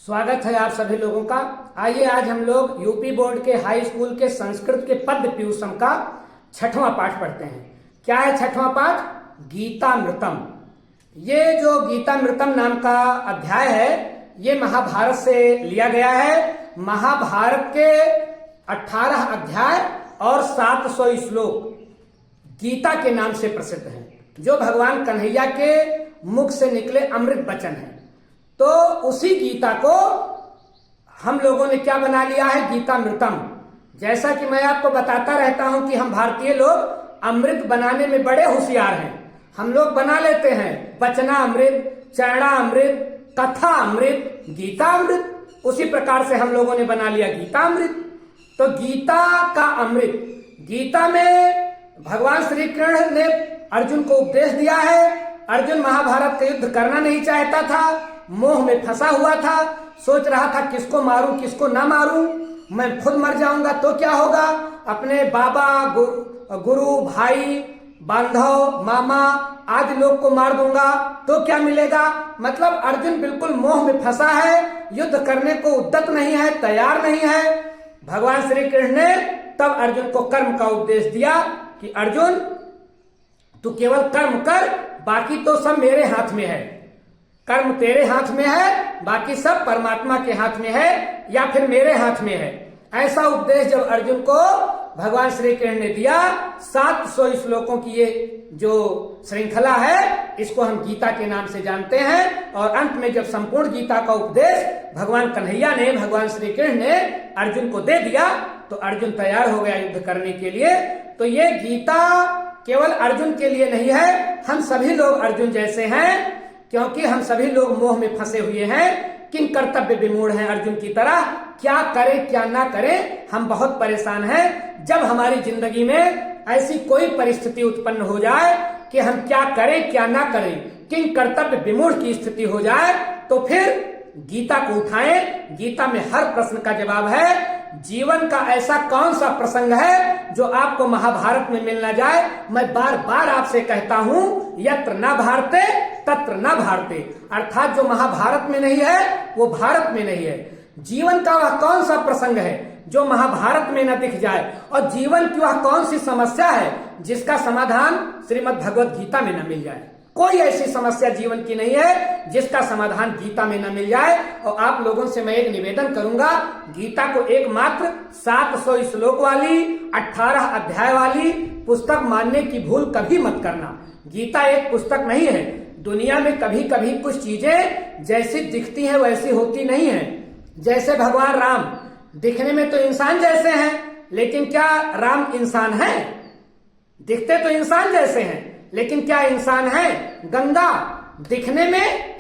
स्वागत है आप सभी लोगों का। आइए आज हम लोग यूपी बोर्ड के हाई स्कूल के संस्कृत के पद्य पीयूषम का 6वां पाठ पढ़ते हैं। क्या है 6वां पाठ? गीतामृतम। ये जो गीतामृतम नाम का अध्याय है ये महाभारत से लिया गया है। महाभारत के 18 अध्याय और 700 श्लोक गीता के नाम से प्रसिद्ध हैं, जो भगवान कन्हैया के मुख से निकले अमृत वचन हैं। तो उसी गीता को हम लोगों ने क्या बना लिया है? गीतामृतम। जैसा कि मैं आपको बताता रहता हूं कि हम भारतीय लोग अमृत बनाने में बड़े होशियार हैं। हम लोग बना लेते हैं वचना अमृत, चरणा अमृत, कथा अमृत, गीता अमृत। उसी प्रकार से हम लोगों ने बना लिया गीता अमृत। तो गीता का अमृत, गीता में भगवान श्री कृष्ण ने अर्जुन को उपदेश दिया है। अर्जुन महाभारत का युद्ध करना नहीं चाहता था, मोह में फंसा हुआ था, सोच रहा था किसको मारूं किसको ना मारूं, मैं खुद मर जाऊंगा तो क्या होगा, अपने बाबा गुरु भाई बांधव मामा आदि लोग को मार दूंगा तो क्या मिलेगा। मतलब अर्जुन बिल्कुल मोह में फंसा है, युद्ध करने को उद्यत नहीं है, तैयार नहीं है। भगवान श्री कृष्ण ने तब अर्जुन को कर्म का उपदेश दिया कि अर्जुन तू केवल कर्म कर, बाकी तो सब मेरे हाथ में है। कर्म तेरे हाथ में है, बाकी सब परमात्मा के हाथ में है या फिर मेरे हाथ में है। ऐसा उपदेश जब अर्जुन को भगवान श्री कृष्ण ने दिया, 700 श्लोकों की ये जो श्रृंखला है इसको हम गीता के नाम से जानते हैं। और अंत में जब संपूर्ण गीता का उपदेश भगवान कन्हैया ने, भगवान श्री कृष्ण ने अर्जुन को दे दिया तो अर्जुन तैयार हो गया युद्ध करने के लिए। तो ये गीता केवल अर्जुन के लिए नहीं है, हम सभी लोग अर्जुन जैसे हैं, क्योंकि हम सभी लोग मोह में फंसे हुए हैं, किन कर्तव्य विमूढ़ हैं अर्जुन की तरह। क्या करें क्या ना करें, हम बहुत परेशान हैं। जब हमारी जिंदगी में ऐसी कोई परिस्थिति उत्पन्न हो जाए कि हम क्या करें क्या ना करें, किन कर्तव्य विमूढ़ की स्थिति हो जाए, तो फिर गीता को उठाएं। गीता में हर प्रश्न का जवाब है। जीवन का ऐसा कौन सा प्रसंग है जो आपको महाभारत में मिल ना जाए। मैं बार बार आपसे कहता हूं, यत्र न भारते तत्र न भारते, अर्थात जो महाभारत में नहीं है वो भारत में नहीं है। जीवन का वह कौन सा प्रसंग है जो महाभारत में न दिख जाए, और जीवन की वह कौन सी समस्या है जिसका समाधान श्रीमद् भगवत गीता में न मिल जाए। कोई ऐसी समस्या जीवन की नहीं है जिसका समाधान गीता में न मिल जाए। और आप लोगों से मैं एक निवेदन करूंगा, गीता को एकमात्र 700 श्लोक वाली 18 अध्याय वाली पुस्तक मानने की भूल कभी मत करना। गीता एक पुस्तक नहीं है। दुनिया में कभी कभी कुछ चीजें जैसी दिखती हैं वैसी होती नहीं है। जैसे भगवान राम दिखने में तो इंसान जैसे हैं, लेकिन क्या राम इंसान है? दिखते तो इंसान जैसे हैं, लेकिन क्या इंसान है? गंगा दिखने में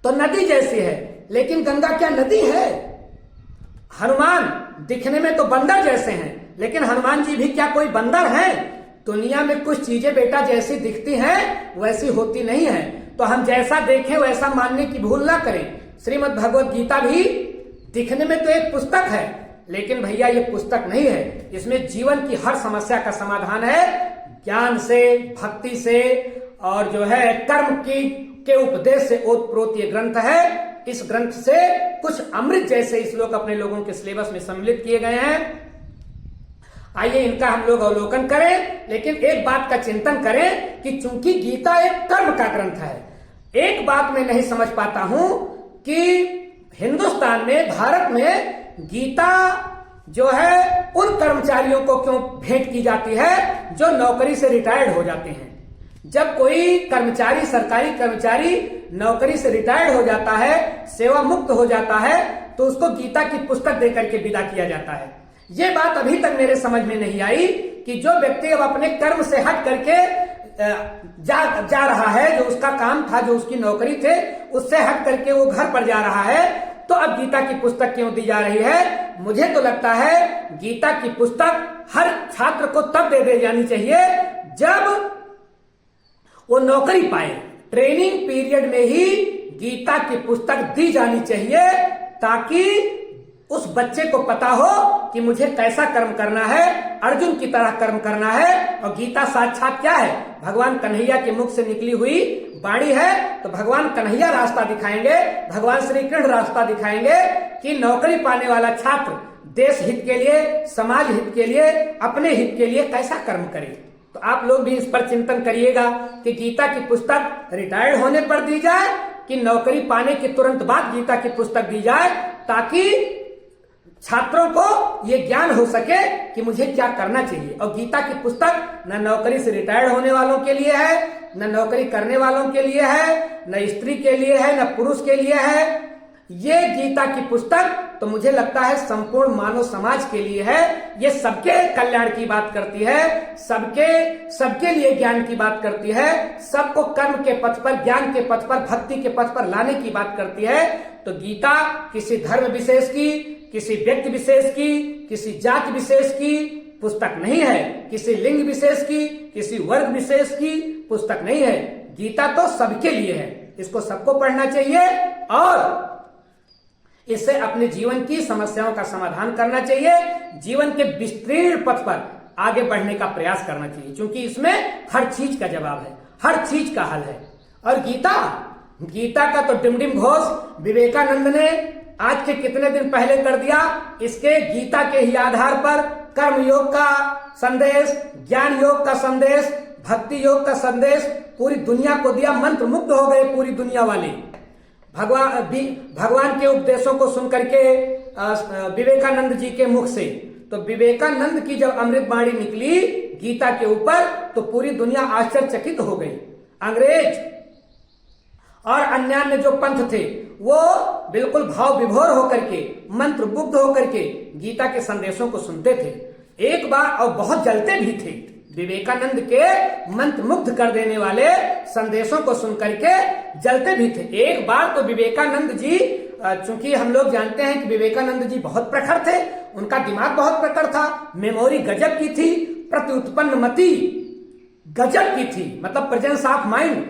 तो नदी जैसी है, लेकिन गंगा क्या नदी है? हनुमान दिखने में तो बंदर जैसे हैं, लेकिन हनुमान जी भी क्या कोई बंदर हैं? दुनिया में कुछ चीजें बेटा जैसी दिखती हैं वैसी होती नहीं है। तो हम जैसा देखें वैसा मानने की भूल ना करें। श्रीमद् भगवत गीता भी दिखने में तो एक पुस्तक है, लेकिन भैया ये पुस्तक नहीं है। इसमें जीवन की हर समस्या का समाधान है। ज्ञान से, भक्ति से और जो है कर्म की के उपदेश से ओतप्रोत ये ग्रंथ है। इस ग्रंथ से कुछ अमृत जैसे श्लोक अपने लोगों के सिलेबस में सम्मिलित किए गए हैं। आइए इनका हम लोग अवलोकन करें, लेकिन एक बात का चिंतन करें कि चूंकि गीता एक कर्म का ग्रंथ है, एक बात मैं नहीं समझ पाता हूं कि हिंदुस्तान में, भारत में गीता जो है उन कर्मचारियों को क्यों भेंट की जाती है जो नौकरी से रिटायर्ड हो जाते हैं। जब कोई कर्मचारी, सरकारी कर्मचारी नौकरी से रिटायर्ड हो जाता है, सेवा मुक्त हो जाता है, तो उसको गीता की पुस्तक देकर के विदा किया जाता है। ये बात अभी तक मेरे समझ में नहीं आई कि जो व्यक्ति अब अपने कर्म से हट करके जा रहा है, जो उसका काम था, जो उसकी नौकरी थे, उससे हट करके वो घर पर जा रहा है, तो अब गीता की पुस्तक क्यों दी जा रही है? मुझे तो लगता है गीता की पुस्तक हर छात्र को तब दे जानी चाहिए जब वो नौकरी पाए। ट्रेनिंग पीरियड में ही गीता की पुस्तक दी जानी चाहिए, ताकि उस बच्चे को पता हो कि मुझे कैसा कर्म करना है, अर्जुन की तरह कर्म करना है। और गीता साक्षात क्या है? भगवान कन्हैया के मुख से निकली हुई वाणी है। तो भगवान कन्हैया रास्ता दिखाएंगे, भगवान श्री कृष्ण रास्ता दिखाएंगे कि नौकरी पाने वाला छात्र देश हित के लिए, समाज हित के लिए, अपने हित के लिए कैसा कर्म करे। तो आप लोग भी इस पर चिंतन करिएगा कि गीता की पुस्तक रिटायर्ड होने पर दी जाए कि नौकरी पाने के तुरंत बाद गीता की पुस्तक दी जाए, ताकि छात्रों को ये ज्ञान हो सके कि मुझे क्या करना चाहिए। और गीता की पुस्तक न नौकरी से रिटायर्ड होने वालों के लिए है, न नौकरी करने वालों के लिए है, न स्त्री के लिए है, न पुरुष के लिए है। ये गीता की पुस्तक तो मुझे लगता है संपूर्ण मानव समाज के लिए है। ये सबके कल्याण की बात करती है, सबके लिए ज्ञान की बात करती है, सबको कर्म के पथ पर, ज्ञान के पथ पर, भक्ति के पथ पर लाने की बात करती है। तो गीता किसी धर्म विशेष की, किसी व्यक्ति विशेष की, किसी जाति विशेष की पुस्तक नहीं है, किसी लिंग विशेष की, किसी वर्ग विशेष की पुस्तक नहीं है। गीता तो सबके लिए है, इसको सबको पढ़ना चाहिए और इससे अपने जीवन की समस्याओं का समाधान करना चाहिए, जीवन के विस्तीर्ण पथ पर आगे बढ़ने का प्रयास करना चाहिए, क्योंकि इसमें हर चीज का जवाब है, हर चीज का हल है। और गीता का तो डिमडिम घोष विवेकानंद ने आज के कितने दिन पहले कर दिया। इसके गीता के ही आधार पर कर्म योग का संदेश, ज्ञान योग का संदेश, भक्ति योग का संदेश पूरी दुनिया को दिया। मंत्र मुग्ध हो गए पूरी दुनिया वाले भगवान के उपदेशों को सुनकर के विवेकानंद जी के मुख से। तो विवेकानंद की जब अमृत वाणी निकली गीता के ऊपर तो पूरी दुनिया आश्चर्यचकित हो गई। अंग्रेज और अन्य जो पंथ थे वो बिल्कुल भाव विभोर होकर के, मंत्र मुग्ध होकर के गीता के संदेशों को सुनते थे एक बार, और बहुत जलते भी थे। विवेकानंद के मंत्र मुग्ध कर देने वाले संदेशों को सुनकर के जलते भी थे। एक बार तो विवेकानंद जी, चूंकि हम लोग जानते हैं कि विवेकानंद जी बहुत प्रखर थे, उनका दिमाग बहुत प्रखर था, मेमोरी गजब की थी, प्रत्युत्पन्न मति गजब की थी, मतलब प्रेजेंस ऑफ माइंड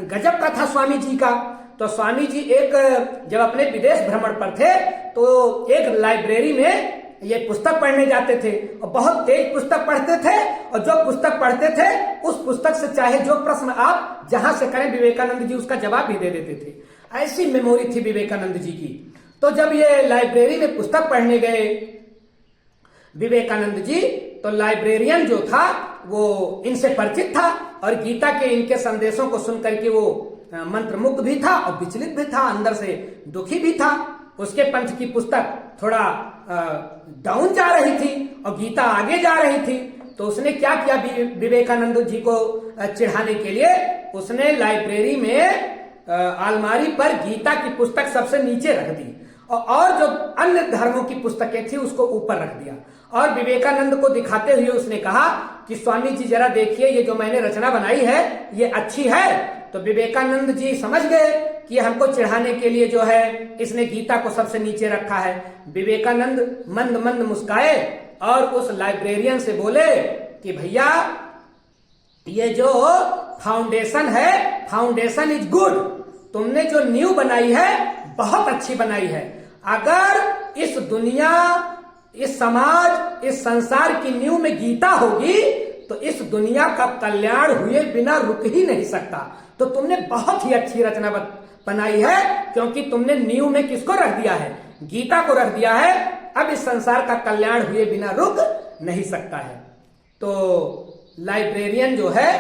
गजब का था स्वामी जी का। तो स्वामी जी जब अपने विदेश भ्रमण पर थे तो एक लाइब्रेरी में ये पुस्तक पढ़ने जाते थे और बहुत तेज पुस्तक पढ़ते थे, और जो पुस्तक पढ़ते थे उस पुस्तक से चाहे जो प्रश्न आप जहां से करें विवेकानंद जी उसका जवाब भी दे देते थे। ऐसी मेमोरी थी विवेकानंद जी की। तो जब ये लाइब्रेरी में पुस्तक पढ़ने गए विवेकानंद जी, तो लाइब्रेरियन जो था वो इनसे परिचित था और गीता के इनके संदेशों को सुनकर के वो मंत्रमुग्ध भी था और विचलित भी था, अंदर से दुखी भी था। उसके पंथ की पुस्तक थोड़ा डाउन जा रही थी और गीता आगे जा रही थी। तो उसने क्या किया विवेकानंद जी को चिढ़ाने के लिए, उसने लाइब्रेरी में अलमारी पर गीता की पुस्तक सबसे नीचे रख दी और जो अन्य धर्मों की पुस्तकें थी उसको ऊपर रख दिया। और विवेकानंद को दिखाते हुए उसने कहा कि स्वामी जी जरा देखिए, ये जो मैंने रचना बनाई है ये अच्छी है। तो विवेकानंद जी समझ गए कि हमको चिढ़ाने के लिए जो है इसने गीता को सबसे नीचे रखा है। विवेकानंद मंद मंद मुस्काए और उस लाइब्रेरियन से बोले कि भैया ये जो फाउंडेशन है, फाउंडेशन इज गुड, तुमने जो नींव बनाई है बहुत अच्छी बनाई है। अगर इस दुनिया, इस समाज, इस संसार की नींव में गीता होगी तो इस दुनिया का कल्याण हुए बिना रुक ही नहीं सकता। तो तुमने बहुत ही अच्छी रचना बनाई है, क्योंकि तुमने नींव में किसको रख दिया है? गीता को रख दिया है। अब इस संसार का कल्याण हुए बिना रुक नहीं सकता है। तो लाइब्रेरियन जो है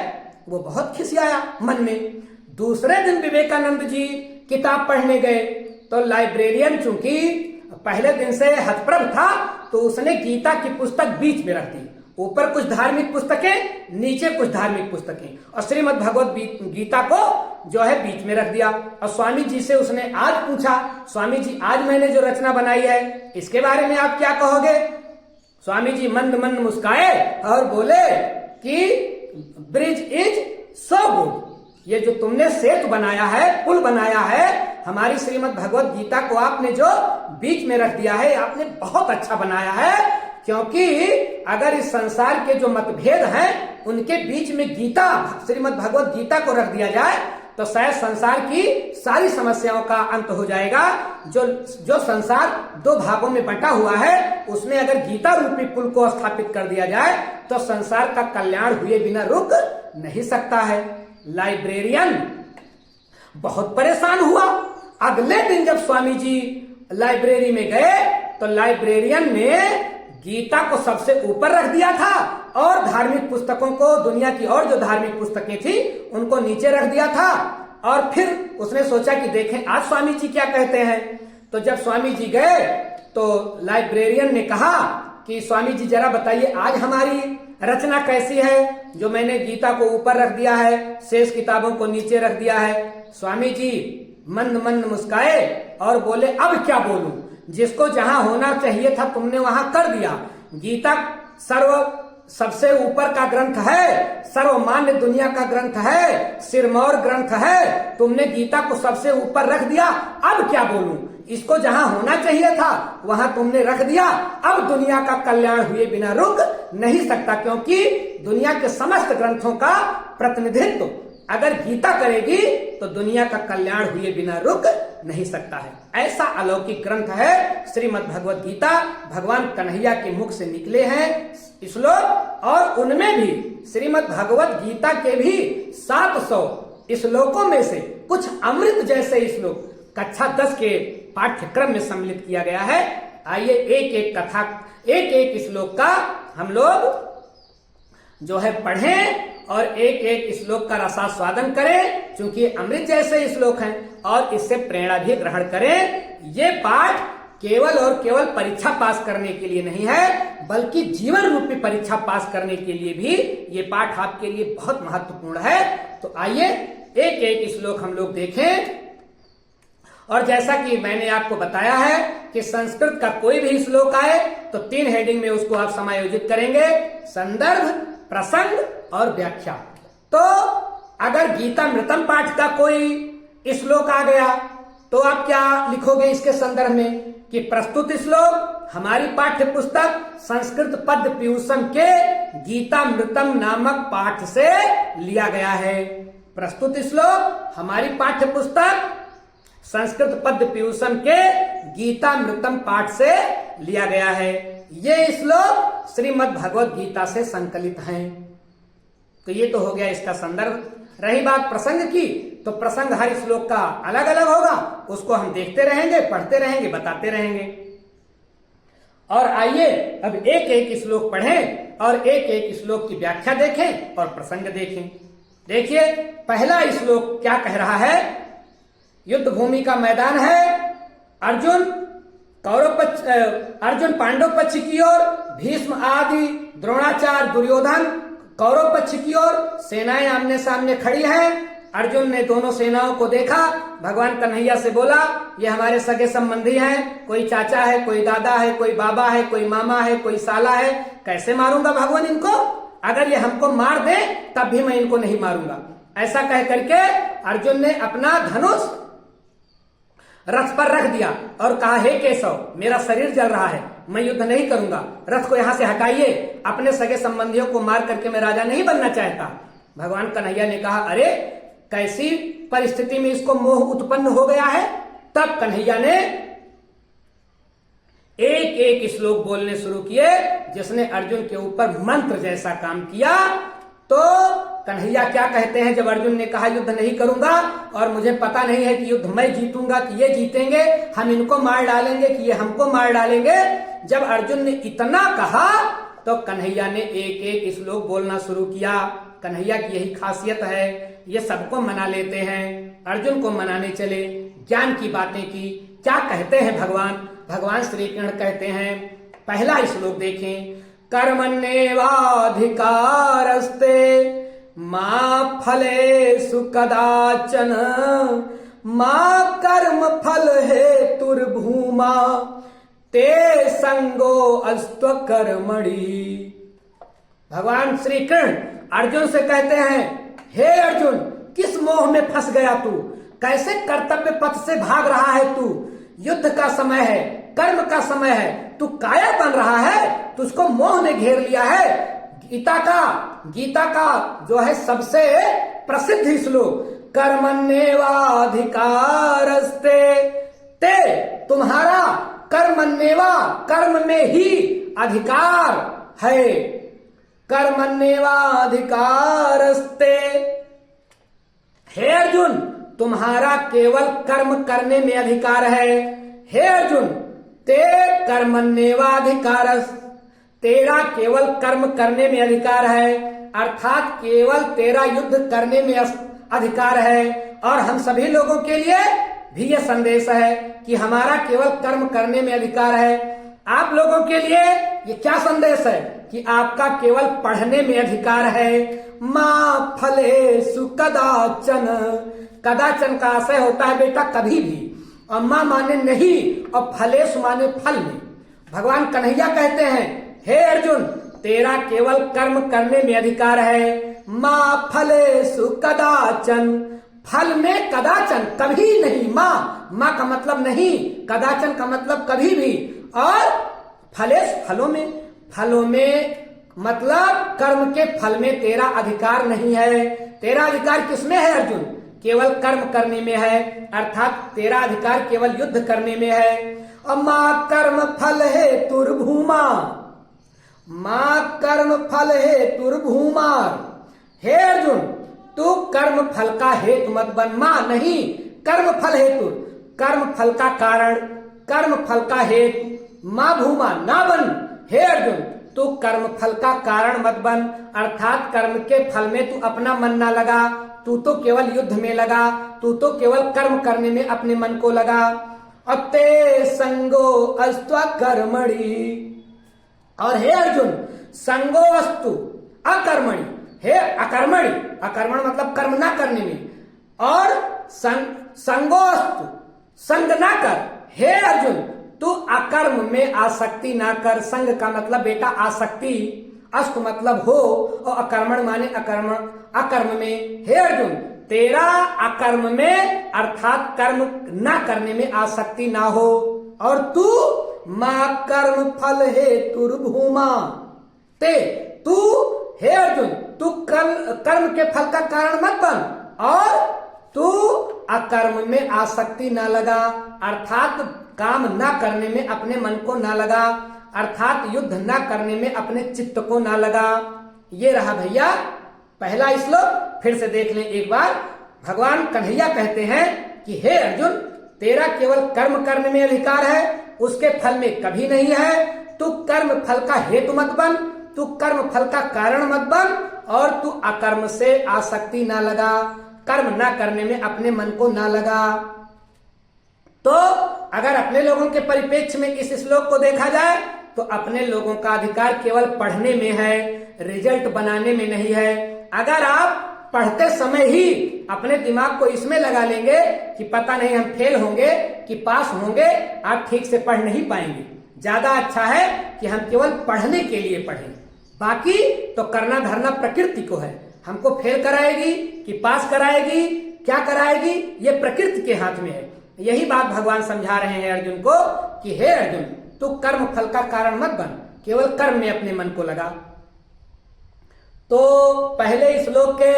वो बहुत खिसियाया मन में। दूसरे दिन विवेकानंद जी किताब पढ़ने गए तो लाइब्रेरियन चूंकि पहले दिन से हतप्रभ था तो उसने गीता की पुस्तक बीच में रख दी। ऊपर कुछ धार्मिक पुस्तकें, नीचे कुछ धार्मिक पुस्तकें, और श्रीमद् भगवत गीता को जो है बीच में रख दिया। और स्वामी जी से उसने आज पूछा, स्वामी जी आज मैंने जो रचना बनाई है इसके बारे में आप क्या कहोगे? स्वामी जी मंद मंद मुस्काए और बोले कि ब्रिज इज सो गुड, ये जो तुमने सेतु बनाया है, पुल बनाया है, हमारी श्रीमद् भगवत गीता को आपने जो बीच में रख दिया है, आपने बहुत अच्छा बनाया है। क्योंकि अगर इस संसार के जो मतभेद हैं उनके बीच में गीता, श्रीमद् भगवत गीता को रख दिया जाए तो शायद संसार की सारी समस्याओं का अंत हो जाएगा। जो संसार दो भागों में बंटा हुआ है, उसमें अगर गीता रूपी पुल को स्थापित कर दिया जाए तो संसार का कल्याण हुए बिना रुक नहीं सकता है। लाइब्रेरियन बहुत परेशान हुआ। अगले दिन जब स्वामी जी लाइब्रेरी में गए तो लाइब्रेरियन ने गीता को सबसे ऊपर रख दिया था और धार्मिक पुस्तकों को, दुनिया की और जो धार्मिक पुस्तकें थी उनको नीचे रख दिया था। और फिर उसने सोचा कि देखें आज स्वामी जी क्या कहते हैं। तो जब स्वामी जी गए तो लाइब्रेरियन ने कहा कि स्वामी जी जरा बताइए आज हमारी रचना कैसी है, जो मैंने गीता को ऊपर रख दिया है, शेष किताबों को नीचे रख दिया है। स्वामी जी मंद मंद मुस्काए और बोले अब क्या बोलूं, जिसको जहां होना चाहिए था तुमने वहां कर दिया। गीता सबसे ऊपर का ग्रंथ है, सर्वमान्य दुनिया का ग्रंथ है, सिरमौर ग्रंथ है, तुमने गीता को सबसे ऊपर रख दिया, अब क्या बोलूं। इसको जहां होना चाहिए था वहां तुमने रख दिया, अब दुनिया का कल्याण हुए बिना रुक नहीं सकता, क्योंकि दुनिया के समस्त ग्रंथों का प्रतिनिधित्व अगर गीता करेगी तो दुनिया का कल्याण हुए बिना रुक नहीं सकता है। ऐसा अलौकिक ग्रंथ है श्रीमद् भगवत गीता। भगवान कन्हैया के मुख से निकले हैं श्लोक, और उनमें भी श्रीमद् भगवत गीता के भी 700 श्लोकों में से कुछ अमृत जैसे श्लोक कक्षा 10 के पाठ्यक्रम में सम्मिलित किया गया है। आइए एक एक कथा, एक एक श्लोक का हम लोग जो है पढ़ें और एक एक श्लोक का रसास्वादन करें, क्योंकि ये अमृत जैसे श्लोक हैं, और इससे प्रेरणा भी ग्रहण करें। ये पाठ केवल और केवल परीक्षा पास करने के लिए नहीं है, बल्कि जीवन रूपी परीक्षा पास करने के लिए भी ये पाठ आपके लिए बहुत महत्वपूर्ण है। तो आइए एक एक श्लोक हम लोग देखें। और जैसा कि मैंने आपको बताया है कि संस्कृत का कोई भी श्लोक आए तो 3 हेडिंग में उसको आप समायोजित करेंगे, संदर्भ, प्रसंग और व्याख्या। तो अगर गीतामृतम पाठ का कोई श्लोक आ गया तो आप क्या लिखोगे इसके संदर्भ में कि प्रस्तुत श्लोक हमारी पाठ्य पुस्तक संस्कृत पद्य पीयूषम के गीतामृतम नामक पाठ से लिया गया है। प्रस्तुत श्लोक हमारी पाठ्य पुस्तक संस्कृत पद्य पीयूषम के गीतामृतम पाठ से लिया गया है। ये श्लोक श्रीमद् भगवत गीता से संकलित हैं। तो ये तो हो गया इसका संदर्भ। रही बात प्रसंग की, तो प्रसंग हर श्लोक का अलग अलग होगा, उसको हम देखते रहेंगे, पढ़ते रहेंगे, बताते रहेंगे। और आइए अब एक एक श्लोक पढ़ें और एक एक श्लोक की व्याख्या देखें और प्रसंग देखें। देखिए पहला श्लोक क्या कह रहा है। युद्ध भूमि का मैदान है, अर्जुन पांडव पक्ष की ओर, भीष्म आदि, द्रोणाचार्य, दुर्योधन कौरव पक्ष की ओर, सेनाएं आमने सामने खड़ी हैं। अर्जुन ने दोनों सेनाओं को देखा, भगवान कन्हैया से बोला ये हमारे सगे संबंधी हैं, कोई चाचा है, कोई दादा है, कोई बाबा है, कोई मामा है, कोई साला है, कैसे मारूंगा भगवान इनको, अगर ये हमको मार दे तब भी मैं इनको नहीं मारूंगा। ऐसा कह करके अर्जुन ने अपना धनुष रथ पर रख दिया और कहा हे केशव मेरा शरीर जल रहा है, मैं युद्ध नहीं करूंगा, रथ को यहां से हटाइए, अपने सगे संबंधियों को मार करके मैं राजा नहीं बनना चाहता। भगवान कन्हैया ने कहा अरे कैसी परिस्थिति में इसको मोह उत्पन्न हो गया है। तब कन्हैया ने एक एक श्लोक बोलने शुरू किए जिसने अर्जुन के ऊपर मंत्र जैसा काम किया। तो कन्हैया क्या कहते हैं, जब अर्जुन ने कहा युद्ध नहीं करूंगा और मुझे पता नहीं है कि युद्ध मैं जीतूंगा कि ये जीतेंगे, हम इनको मार डालेंगे कि ये हमको मार डालेंगे, जब अर्जुन ने इतना कहा तो कन्हैया ने एक एक श्लोक बोलना शुरू किया। कन्हैया की यही खासियत है, ये सबको मना लेते हैं, अर्जुन को मनाने चले, ज्ञान की बातें की। क्या कहते हैं भगवान श्री कृष्ण कहते हैं, पहला श्लोक देखें, कर्मण्येवाधिकारस्ते मा फलेषु कदाचन मा कर्म फल हेतुर्भूमा ते संगो अस्त्व कर्मणि। भगवान श्री कृष्ण अर्जुन से कहते हैं हे अर्जुन किस मोह में फंस गया तू, कैसे कर्तव्य पथ से भाग रहा है तू, युद्ध का समय है, कर्म का समय है, तू कायर बन रहा है, तुझको मोह ने घेर लिया है। गीता का जो है सबसे प्रसिद्ध श्लोक कर्मण्येवाधिकारस्ते, ते तुम्हारा कर्मण्येवा कर्म में ही अधिकार है, कर्मण्येवाधिकारस्ते। हे अर्जुन तुम्हारा केवल कर्म करने में अधिकार है। हे अर्जुन ते कर्मण्येवाधिकारस्, तेरा केवल कर्म करने में अधिकार है, अर्थात केवल तेरा युद्ध करने में अधिकार है। और हम सभी लोगों के लिए भी यह संदेश है कि हमारा केवल कर्म करने में अधिकार है। आप लोगों के लिए ये क्या संदेश है कि आपका केवल पढ़ने में अधिकार है। मां फलेषु कदाचन, कदाचन का आशय होता है बेटा कभी भी, और मां माने नहीं, और फलेषु माने फल में। भगवान कन्हैया कहते हैं हे अर्जुन तेरा केवल कर्म करने में अधिकार है। मां फलेषु कदाचन, फल में कदाचन कभी नहीं। मां का मतलब नहीं, कदाचन का मतलब कभी भी, और फलेष फलों में मतलब कर्म के फल में तेरा अधिकार नहीं है। तेरा अधिकार किसमें है अर्जुन? केवल कर्म करने में है, अर्थात तेरा अधिकार केवल युद्ध करने में है। और मां कर्म फल हेतुर्भूमा, मां कर्म फल हेतुर्भूमा। हे अर्जुन तू कर्म फल का हेतु मत बन, मां नहीं, कर्म फल हेतु, कर्म फल का कारण, कर्म फल का हेतु, मां भूमा ना बन। हे अर्जुन तू कर्म फल का कारण मत बन, अर्थात कर्म के फल में तू अपना मन ना लगा, तू तो केवल युद्ध में लगा, तू तो केवल कर्म करने में अपने मन को लगा। अते संगो अस्त्व कर्मणि, और हे अर्जुन संगो अस्तु अकर्मणि, हे अकर्मणि, अकर्मण मतलब कर्म ना करने में, और संगो अस्तु संग ना कर। हे अर्जुन तू अकर्म में आसक्ति ना कर। संग का मतलब बेटा आसक्ति, अस्तु मतलब हो, और अकर्मण माने अकर्म में। हे अर्जुन तेरा अकर्म में अर्थात कर्म ना करने में आसक्ति ना हो, और तू मां कर्म फल हेतुर्भूमा ते, तू हे अर्जुन तू कर्म के फल का कारण मत बन, और तू अकर्म में आसक्ति ना लगा, अर्थात काम ना करने में अपने मन को ना लगा, अर्थात युद्ध ना करने में अपने चित्त को ना लगा। ये रहा भैया पहला श्लोक, फिर से देख लें एक बार। भगवान कन्हैया कहते हैं कि हे अर्जुन तेरा केवल कर्म करने में अधिकार है, उसके फल में कभी नहीं है। तू कर्म फल का हेतु मत बन, तू कर्म फल का कारण मत बन, और तू अकर्म से आसक्ति ना लगा, कर्म ना करने में अपने मन को ना लगा। तो अगर अपने लोगों के परिप्रेक्ष्य में इस श्लोक को देखा जाए तो अपने लोगों का अधिकार केवल पढ़ने में है, रिजल्ट बनाने में नहीं है। अगर आप पढ़ते समय ही अपने दिमाग को इसमें लगा लेंगे कि पता नहीं हम फेल होंगे कि पास होंगे, आप ठीक से पढ़ नहीं पाएंगे। ज्यादा अच्छा है कि हम केवल पढ़ने के लिए पढ़ें, बाकी तो करना धरना प्रकृति को है। हमको फेल कराएगी कि पास कराएगी, क्या कराएगी, ये प्रकृति के हाथ में है। यही बात भगवान समझा रहे हैं अर्जुन को कि हे अर्जुन तू कर्म फल का कारण मत बन, केवल कर्म में अपने मन को लगा। तो पहले श्लोक के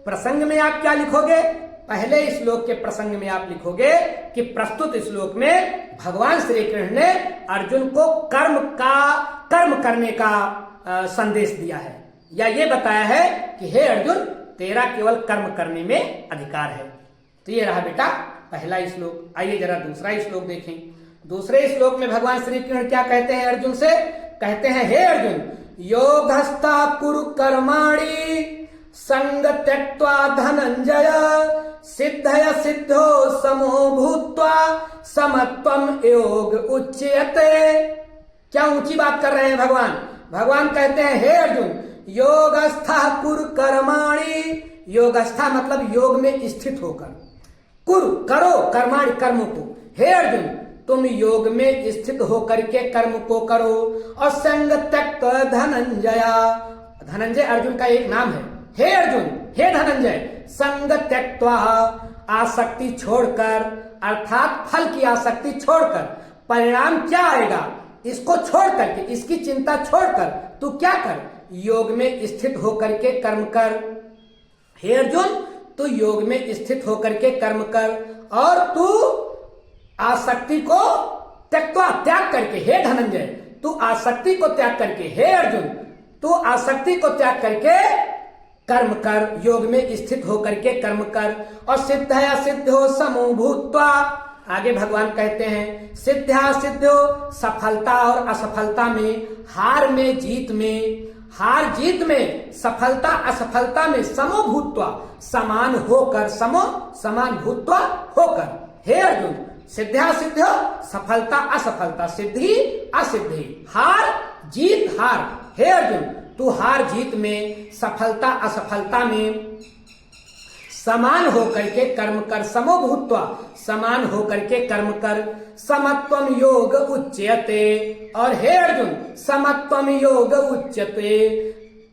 प्रसंग में आप क्या लिखोगे? पहले श्लोक के प्रसंग में आप लिखोगे कि प्रस्तुत श्लोक में भगवान श्री कृष्ण ने अर्जुन को कर्म करने का संदेश दिया है, या ये बताया है कि हे अर्जुन तेरा केवल कर्म करने में अधिकार है। तो ये रहा बेटा पहला श्लोक। आइए जरा दूसरा श्लोक देखें। दूसरे श्लोक में भगवान श्री कृष्ण क्या कहते हैं अर्जुन से? कहते हैं हे अर्जुन योगस्था कुरु कर्माणि संग त्यक्त्वा धनंजय सिद्धय सिद्धो समो भूत्वा समत्वम योग उच्यते। क्या ऊंची बात कर रहे हैं भगवान? भगवान कहते हैं हे अर्जुन योगस्था कुरु कर्माणि, योगस्था मतलब योग में स्थित होकर, कुरु करो कर्माणि कर्मों को। हे अर्जुन तुम योग में स्थित होकर के कर्म को करो। और संग त्यक्त धनंजया, धनंजय अर्जुन का एक नाम है। हे अर्जुन हे धनंजय संग त्यक्त्वा, आसक्ति छोड़कर, अर्थात फल की आसक्ति छोड़कर, परिणाम क्या आएगा इसको छोड़ करके, इसकी चिंता छोड़कर तू क्या कर, योग में स्थित होकर के कर्म कर। हे अर्जुन तू योग में स्थित होकर के कर्म कर, और तू आसक्ति को त्यक्त्वा त्याग करके, हे धनंजय तू आसक्ति को त्याग करके, हे अर्जुन तू आसक्ति को त्याग करके कर्म कर, योग में स्थित होकर के कर्म कर। और सिद्धया सिद्धो समो भूत्वा, आगे भगवान कहते हैं सिद्ध्या सिद्धो, सफलता और असफलता में, हार में जीत में, हार जीत में, सफलता असफलता में, समो भूत्वा समान होकर, समो समान भूत्वा होकर, हे अर्जुन सिद्ध्या सिद्धो, सफलता असफलता, सिद्धि असिद्धि, हार जीत हार, हे अर्जुन तू हार जीत में, सफलता असफलता में समान होकर के कर्म कर, समो भूत्वा समान होकर के कर्म कर। समत्वम योग उच्यते, और हे अर्जुन समत्वम योग उच्यते,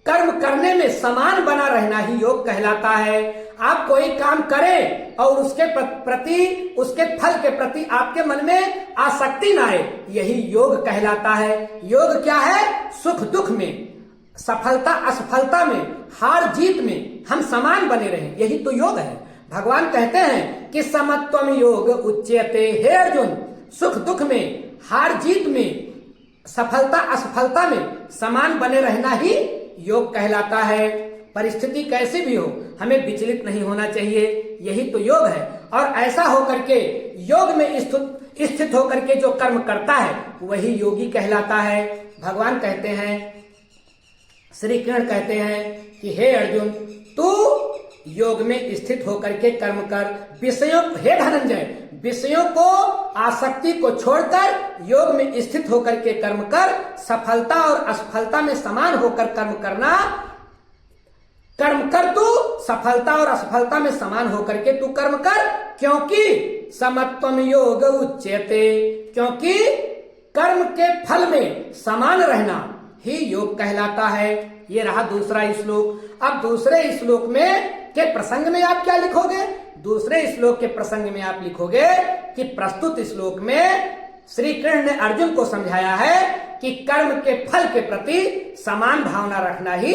कर्म करने में समान बना रहना ही योग कहलाता है। आप कोई काम करें और उसके प्रति, उसके फल के प्रति आपके मन में आसक्ति ना आए, यही योग कहलाता है। योग क्या है? सुख दुख में, सफलता असफलता में, हार जीत में हम समान बने रहें, यही तो योग है। भगवान कहते हैं कि समत्वम योग उच्यते, हे अर्जुन सुख दुख में, हार जीत में, सफलता असफलता में समान बने रहना ही योग कहलाता है। परिस्थिति कैसी भी हो हमें विचलित नहीं होना चाहिए, यही तो योग है। और ऐसा होकर के योग में स्थित होकर के जो कर्म करता है वही योगी कहलाता है। भगवान कहते हैं, श्री कृष्ण कहते हैं कि हे अर्जुन तू योग में स्थित होकर के कर्म कर, विषयों, हे धनंजय विषयों को, आसक्ति को छोड़कर योग में स्थित होकर के कर्म कर, सफलता और असफलता में समान होकर कर्म करना, कर्म कर तू, सफलता और असफलता में समान होकर के तू कर्म कर, क्योंकि समत्वम योग उच्यते, क्योंकि कर्म के फल में समान रहना ही योग कहलाता है। ये रहा दूसरा श्लोक। अब दूसरे श्लोक में के प्रसंग में आप क्या लिखोगे? दूसरे श्लोक के प्रसंग में आप लिखोगे कि प्रस्तुत श्लोक में श्री कृष्ण ने अर्जुन को समझाया है कि कर्म के फल के प्रति समान भावना रखना ही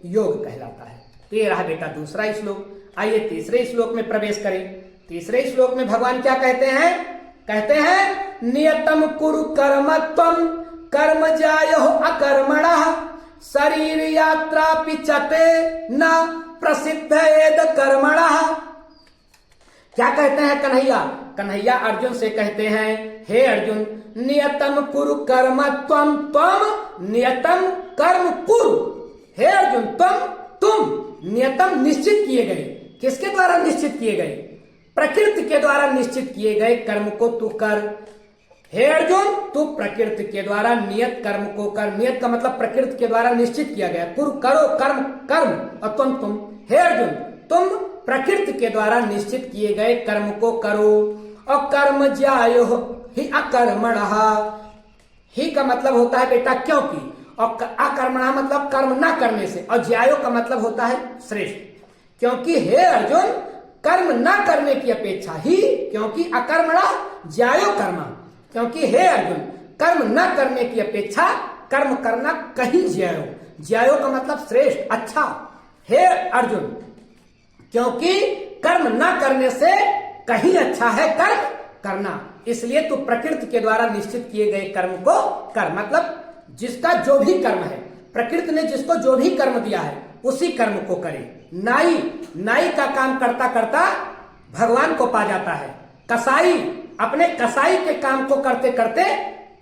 योग कहलाता है। तो ये रहा बेटा दूसरा श्लोक। आइए तीसरे श्लोक में प्रवेश करें। तीसरे श्लोक में भगवान क्या कहते हैं? कहते हैं नियतम कुरु कर्म त्वम कर्म जायो अकर्मणः शरीर यात्रा पिचते न प्रसिद्ध एद कर्मणः। क्या कहते हैं कन्हैया? कन्हैया अर्जुन से कहते हैं हे अर्जुन नियतम कुरु कर्म त्वम, त्वम नियतम कर्म कुरु, हे अर्जुन तुम नियतम निश्चित किए गए, किसके द्वारा निश्चित किए गए? प्रकृति के द्वारा निश्चित किए गए कर्म को तू कर। हे अर्जुन तू प्रकृति के द्वारा नियत कर्म को कर। नियत का मतलब प्रकृति के द्वारा निश्चित किया गया, कुरु करो कर्म, कर्म, और तुम हे अर्जुन तुम प्रकृति के द्वारा निश्चित किए गए कर्म को करो। और कर्म ज्यायो ही अकर्मणः, ही का मतलब होता है बेटा क्योंकि, और अकर्मणः मतलब कर्म ना करने से, और ज्यायो का मतलब होता है श्रेष्ठ। क्योंकि हे अर्जुन कर्म ना करने की अपेक्षा ही, क्योंकि अकर्मणः ज्यायो कर्म, क्योंकि हे अर्जुन कर्म न करने की अपेक्षा कर्म करना कहीं ज्यायो, ज्यायो का मतलब श्रेष्ठ, अच्छा। हे अर्जुन क्योंकि कर्म न करने से कहीं अच्छा है कर्म करना, इसलिए तू प्रकृति के द्वारा निश्चित किए गए कर्म को कर। मतलब जिसका जो भी कर्म है, प्रकृति ने जिसको जो भी कर्म दिया है उसी कर्म को करे। नाई का काम करता करता भगवान को पा जाता है। कसाई अपने कसाई के काम को करते करते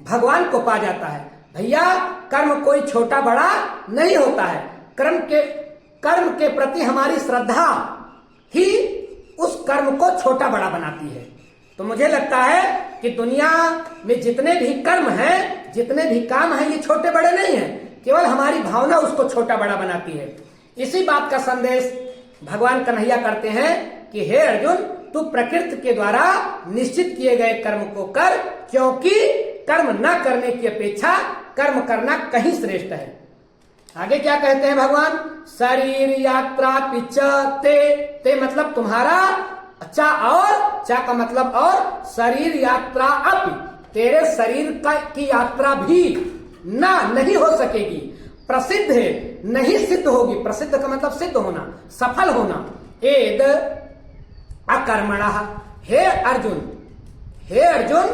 भगवान को पा जाता है। भैया कर्म कोई छोटा बड़ा नहीं होता है, कर्म के प्रति हमारी श्रद्धा ही उस कर्म को छोटा बड़ा बनाती है। तो मुझे लगता है कि दुनिया में जितने भी कर्म हैं, जितने भी काम हैं, ये छोटे बड़े नहीं हैं, केवल हमारी भावना उसको छोटा बड़ा बनाती है। इसी बात का संदेश भगवान कन्हैया करते हैं कि हे अर्जुन तू प्रकृति के द्वारा निश्चित किए गए कर्म को कर, क्योंकि कर्म न करने की अपेक्षा कर्म करना कहीं श्रेष्ठ है। आगे क्या कहते हैं भगवान? शरीर यात्रा पिचते, ते मतलब तुम्हारा, चा और, चा का मतलब और, शरीर यात्रा अपि, तेरे शरीर की यात्रा भी नहीं हो सकेगी, प्रसिद्ध है नहीं सिद्ध होगी। प्रसिद्ध का मतलब सिद्ध होना, सफल होना, एद अकर्मणः। हे अर्जुन, हे अर्जुन,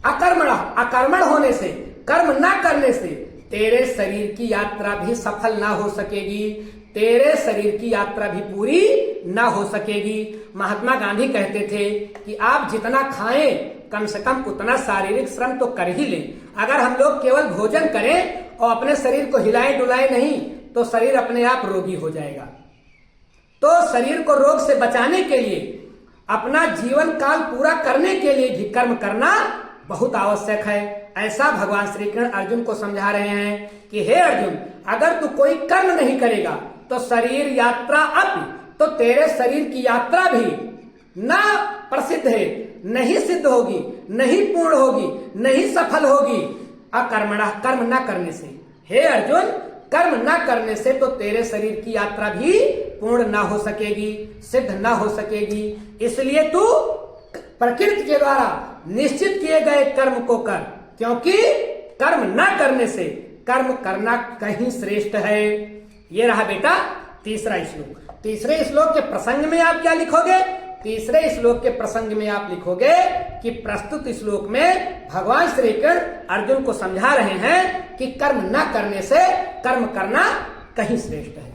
अकर्मणः, अकर्मण होने से, कर्म ना करने से तेरे शरीर की यात्रा भी सफल ना हो सकेगी, तेरे शरीर की यात्रा भी पूरी ना हो सकेगी। महात्मा गांधी कहते थे कि आप जितना खाएं कम से कम उतना शारीरिक श्रम तो कर ही लें। अगर हम लोग केवल भोजन करें और अपने शरीर को हिलाए डुलाए नहीं तो शरीर अपने आप रोगी हो जाएगा। तो शरीर को रोग से बचाने के लिए, अपना जीवन काल पूरा करने के लिए भी कर्म करना बहुत आवश्यक है। ऐसा भगवान श्री कृष्ण अर्जुन को समझा रहे हैं कि हे अर्जुन, अगर तू कोई कर्म नहीं करेगा तो शरीर यात्रा अपि, तो तेरे शरीर की यात्रा भी ना प्रसिद्ध है, नहीं सिद्ध होगी, नहीं पूर्ण होगी, नहीं सफल होगी। अकर्मणा, कर्म ना करने से। हे अर्जुन, कर्म ना करने से तो तेरे शरीर की यात्रा भी पूर्ण ना हो सकेगी, सिद्ध ना हो सकेगी। इसलिए तू प्रकृति के द्वारा निश्चित किए गए कर्म को कर, क्योंकि कर्म ना करने से कर्म करना कहीं श्रेष्ठ है। ये रहा बेटा तीसरा श्लोक। तीसरे श्लोक के प्रसंग में आप क्या लिखोगे? तीसरे श्लोक के प्रसंग में आप लिखोगे कि प्रस्तुत श्लोक में भगवान श्री कृष्ण अर्जुन को समझा रहे हैं कि कर्म न करने से कर्म करना कहीं श्रेष्ठ है।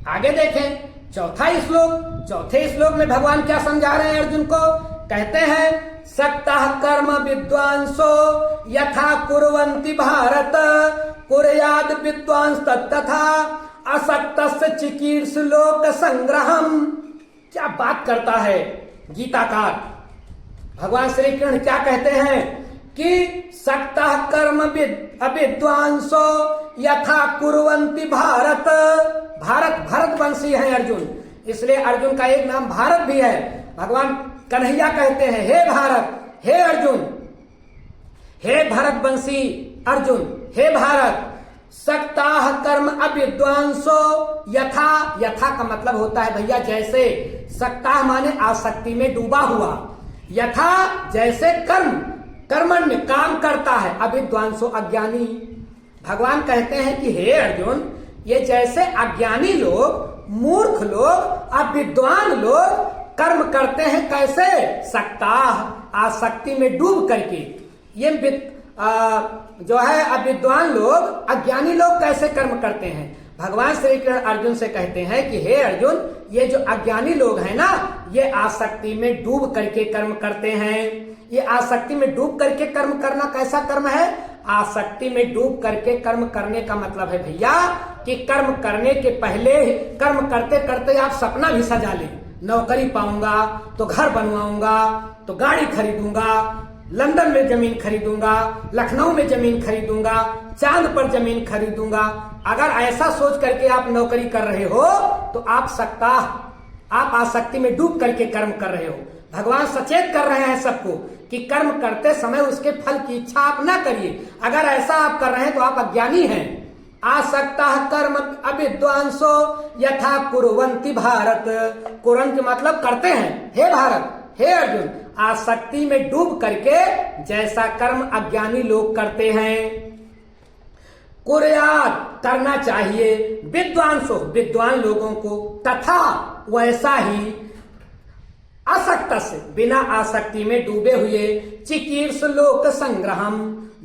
आगे देखें चौथा श्लोक। चौथे श्लोक में भगवान क्या समझा रहे हैं अर्जुन को? कहते हैं सक्तः कर्म विद्वांसो यथा कुर्वन्ति भारत कुर्याद विद्वांस तथा असक्तस्य चिकीर्षलोक संग्रहम्। क्या बात करता है गीताकार। भगवान श्री कृष्ण क्या कहते हैं कि सक्तः कर्म अविद्वांसो यथा कुर्वन्ति भारत। भारत, भरतवंशी है अर्जुन, इसलिए अर्जुन का एक नाम भारत भी है। भगवान कन्हैया कहते हैं हे भारत, हे अर्जुन, हे भरतवंशी अर्जुन, हे भारत। सक्ताः कर्म अविद्वांसो यथा, यथा का मतलब होता है भैया जैसे, सक्ताः माने आसक्ति में डूबा हुआ, यथा जैसे कर्म, कर्मण्य काम करता है, अविद्वांसो अज्ञानी। भगवान कहते हैं कि हे अर्जुन, ये जैसे अज्ञानी लोग, मूर्ख लोग, अविद्वान लोग कर्म करते हैं कैसे? सक्ताः, आसक्ति में डूब करके। ये जो है अविद्वान लोग, अज्ञानी लोग कैसे कर्म करते हैं? भगवान श्री कृष्ण अर्जुन से कहते हैं कि हे अर्जुन, ये जो अज्ञानी लोग हैं ना, ये आसक्ति में डूब करके कर्म करते हैं। ये आसक्ति में डूब करके कर्म करना कैसा कर्म है? आसक्ति में डूब करके कर्म करने का मतलब है भैया कि कर्म करने के पहले, कर्म करते करते आप सपना भी सजा लें, नौकरी पाऊंगा तो घर बनवाऊंगा, तो गाड़ी खरीदूंगा, लंदन में जमीन खरीदूंगा, लखनऊ में जमीन खरीदूंगा, चांद पर जमीन खरीदूंगा। अगर ऐसा सोच करके आप नौकरी कर रहे हो तो आप आसक्ति में डूब करके कर्म कर रहे हो। भगवान सचेत कर रहे हैं सबको कि कर्म करते समय उसके फल की इच्छा आप ना करिए। अगर ऐसा आप कर रहे हैं तो आप अज्ञानी हैं। आसक्तः कर्म अविद्वांसो यथा कुर्वन्ति भारत। कुर्वन्ति मतलब करते हैं। हे भारत, हे अर्जुन, आसक्ति में डूब करके जैसा कर्म अज्ञानी लोग करते हैं, कुर्यात करना चाहिए, विद्वांसो विद्वान लोगों को, तथा वैसा ही असक्त से बिना आसक्ति में डूबे हुए, चिकीर्ष लोक संग्रहम।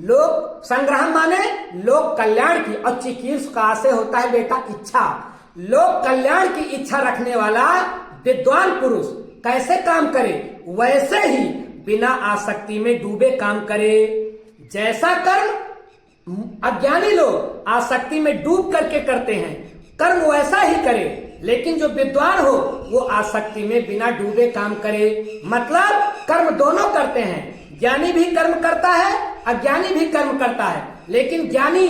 लोक संग्रहम माने लोक कल्याण की, और चिकीर्ष का से होता है बेटा इच्छा। लोक कल्याण की इच्छा रखने वाला विद्वान पुरुष कैसे काम करे? वैसे ही बिना आसक्ति में डूबे काम करे। जैसा कर्म अज्ञानी लोग आसक्ति में डूब करके करते हैं, कर्म वैसा ही करे। लेकिन जो विद्वान हो वो आसक्ति में बिना डूबे काम करे। मतलब कर्म दोनों करते हैं, ज्ञानी भी कर्म करता है, अज्ञानी भी कर्म करता है। लेकिन ज्ञानी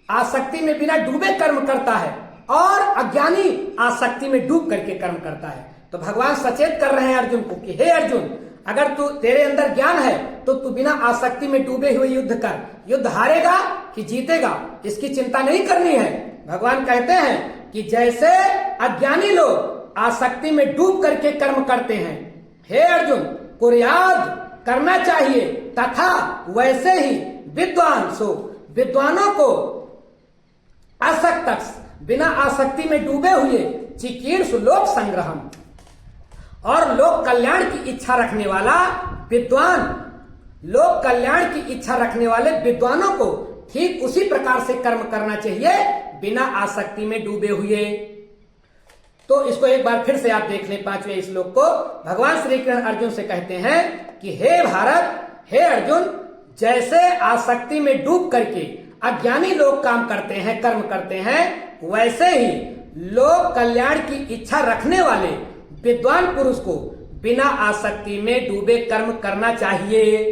आसक्ति में बिना डूबे कर्म करता है और अज्ञानी आसक्ति में डूब करके कर्म करता है। तो भगवान सचेत कर रहे हैं अर्जुन को कि हे अर्जुन, अगर तू, तेरे अंदर ज्ञान है तो तू बिना आसक्ति में डूबे हुए युद्ध कर। युद्ध हारेगा कि जीतेगा इसकी चिंता नहीं करनी है। भगवान कहते हैं कि जैसे अज्ञानी लोग आसक्ति में डूब करके कर्म करते हैं, हे अर्जुन, कुर्याद करना चाहिए, तथा वैसे ही विद्वान सो विद्वानों को आसक्त, बिना आसक्ति में डूबे हुए, चिकीर्ष लोक संग्रहम। और लोक कल्याण की इच्छा रखने वाला विद्वान, लोक कल्याण की इच्छा रखने वाले विद्वानों को ठीक उसी प्रकार से कर्म करना चाहिए, बिना आसक्ति में डूबे हुए। तो इसको एक बार फिर से आप देख लें, 5वें श्लोक को। भगवान श्री कृष्ण अर्जुन से कहते हैं कि हे भारत, हे अर्जुन, जैसे आसक्ति में डूब करके अज्ञानी लोग काम करते हैं, कर्म करते हैं, वैसे ही लोक कल्याण की इच्छा रखने वाले विद्वान पुरुष को बिना आसक्ति में डूबे कर्म करना चाहिए।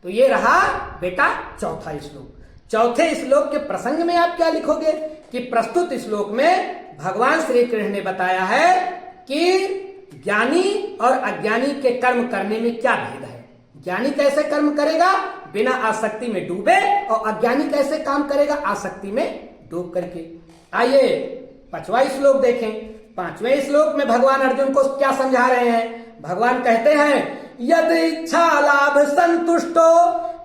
तो ये रहा बेटा चौथा श्लोक। चौथे श्लोक के प्रसंग में आप क्या लिखोगे कि प्रस्तुत श्लोक में भगवान श्री कृष्ण ने बताया है कि ज्ञानी और अज्ञानी के कर्म करने में क्या भेद है। ज्ञानी कैसे कर्म करेगा बिना आसक्ति में डूबे, और अज्ञानी कैसे काम करेगा आसक्ति में डूब करके। आइए 5वां श्लोक देखें। 5वें श्लोक में भगवान अर्जुन को क्या समझा रहे हैं। भगवान कहते हैं यद इच्छा लाभ संतुष्टो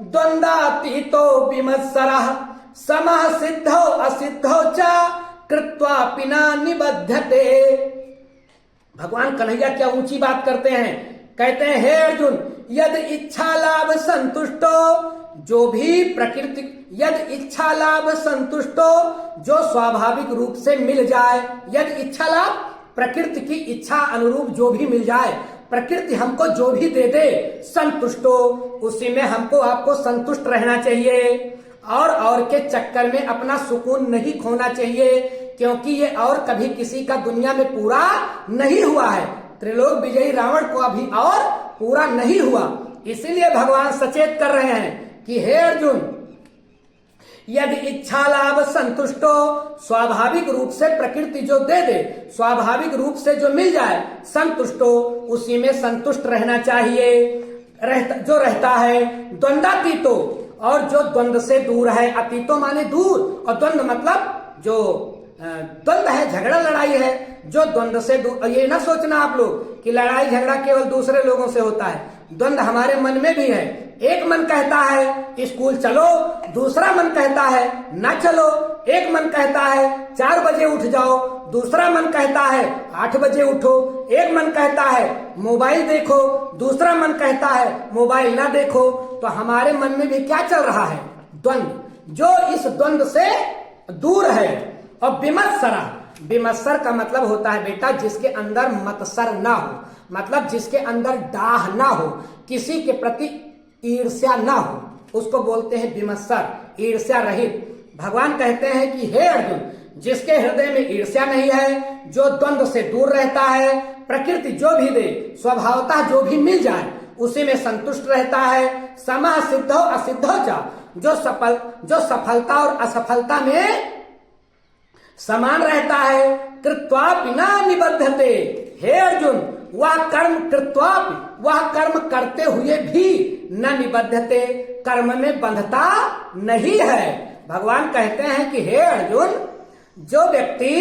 द्वंद्वातीतो विमत्सरः समः सिद्धो असिद्धो च कृत्वा पिना निबध्यते। भगवान कन्हैया क्या ऊंची बात करते हैं। कहते हैं हे अर्जुन, यद इच्छा लाभ संतुष्टो, जो भी प्रकृति, यद इच्छा लाभ संतुष्टो, जो स्वाभाविक रूप से मिल जाए। यद इच्छा लाभ, प्रकृति की इच्छा अनुरूप जो भी मिल जाए, प्रकृति हमको जो भी दे दे, संतुष्टो, उसी में हमको आपको संतुष्ट रहना चाहिए। और के चक्कर में अपना सुकून नहीं खोना चाहिए, क्योंकि ये और कभी किसी का दुनिया में पूरा नहीं हुआ है। त्रिलोक विजयी रावण को अभी और पूरा नहीं हुआ। इसीलिए भगवान सचेत कर रहे हैं कि हे अर्जुन, यदि इच्छा लाभ संतुष्टो, स्वाभाविक रूप से प्रकृति जो दे दे, स्वाभाविक रूप से जो मिल जाए, संतुष्टो, उसी में संतुष्ट रहना चाहिए। जो रहता है द्वंद्वातीतो, और जो द्वंद्व से दूर है। अतीतो माने दूर, और द्वंद्व मतलब जो द्वंद्व है, झगड़ा लड़ाई है, जो द्वंद्व से दूर। ये ना सोचना आप लोग कि लड़ाई झगड़ा केवल दूसरे लोगों से होता है। द्वंद्व हमारे मन में भी है। एक मन कहता है स्कूल चलो, दूसरा मन कहता है ना चलो। एक मन कहता है 4 बजे उठ जाओ, दूसरा मन कहता है 8 बजे उठो। एक मन कहता है मोबाइल देखो, दूसरा मन कहता है मोबाइल ना देखो। तो हमारे मन में भी क्या चल रहा है, द्वंद्व। जो इस द्वंद्व से दूर है। और विमत्सरा, विमत्सर का मतलब होता है बेटा जिसके अंदर मत्सर ना हो, मतलब जिसके अंदर डाह ना हो, किसी के प्रति ईर्ष्या ना हो, उसको बोलते हैं विमत्सर, ईर्ष्या रहित। भगवान कहते हैं कि हे अर्जुन, जिसके हृदय में ईर्ष्या नहीं है, जो द्वंद्व से दूर रहता है, प्रकृति जो भी दे, स्वभावतः जो भी मिल जाए, उसी में संतुष्ट रहता है। समः सिद्धो असिद्धो च, जो सफलता और असफलता में समान रहता है। कृत्वा बिना निबद्धते, हे अर्जुन, वह कर्म कृत्वा, वह कर्म करते हुए भी न निबद्धते, कर्म में बंधता नहीं है। भगवान कहते हैं कि हे अर्जुन, जो व्यक्ति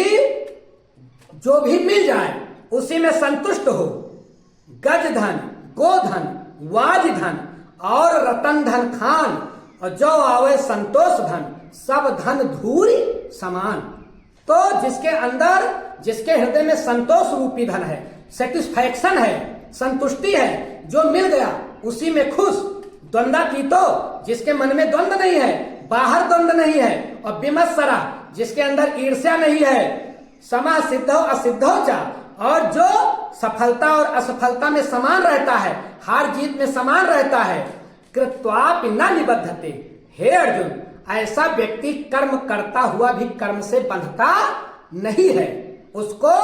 जो भी मिल जाए उसी में संतुष्ट हो, गज धन, गोधन, वाज धन और रतन धन खान, और जो आवे संतोष धन, सब धन धूरी समान। तो जिसके हृदय में संतोष रूपी धन है, सेटिस्फैक्शन है, संतुष्टि है, जो मिल गया उसी में खुश। द्वंद्वातीतो, जिसके मन में द्वंद्व नहीं है, बाहर द्वंद्व नहीं है। और विमत्सरा, जिसके अंदर ईर्ष्या नहीं है। समः सिद्धो असिद्धो च, और जो सफलता और असफलता में समान रहता है, हार जीत में समान रहता है। कृत्वा न निबद्धते, हे अर्जुन, ऐसा व्यक्ति कर्म करता हुआ भी कर्म से बंधता नहीं है, उसको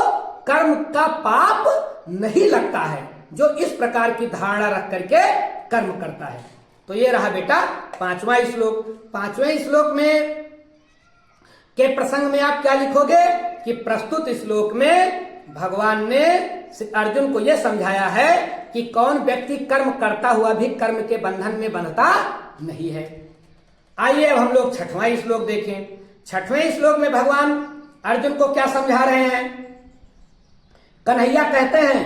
कर्म का पाप नहीं लगता है, जो इस प्रकार की धारणा रख करके कर्म करता है। तो ये रहा बेटा 5वां श्लोक। 5वें श्लोक में के प्रसंग में आप क्या लिखोगे कि प्रस्तुत श्लोक में भगवान ने अर्जुन को यह समझाया है कि कौन व्यक्ति कर्म करता हुआ भी कर्म के बंधन में बंधता नहीं है। आइए अब हम लोग 6वां श्लोक देखें। 6वें श्लोक में भगवान अर्जुन को क्या समझा रहे हैं। कन्हैया कहते हैं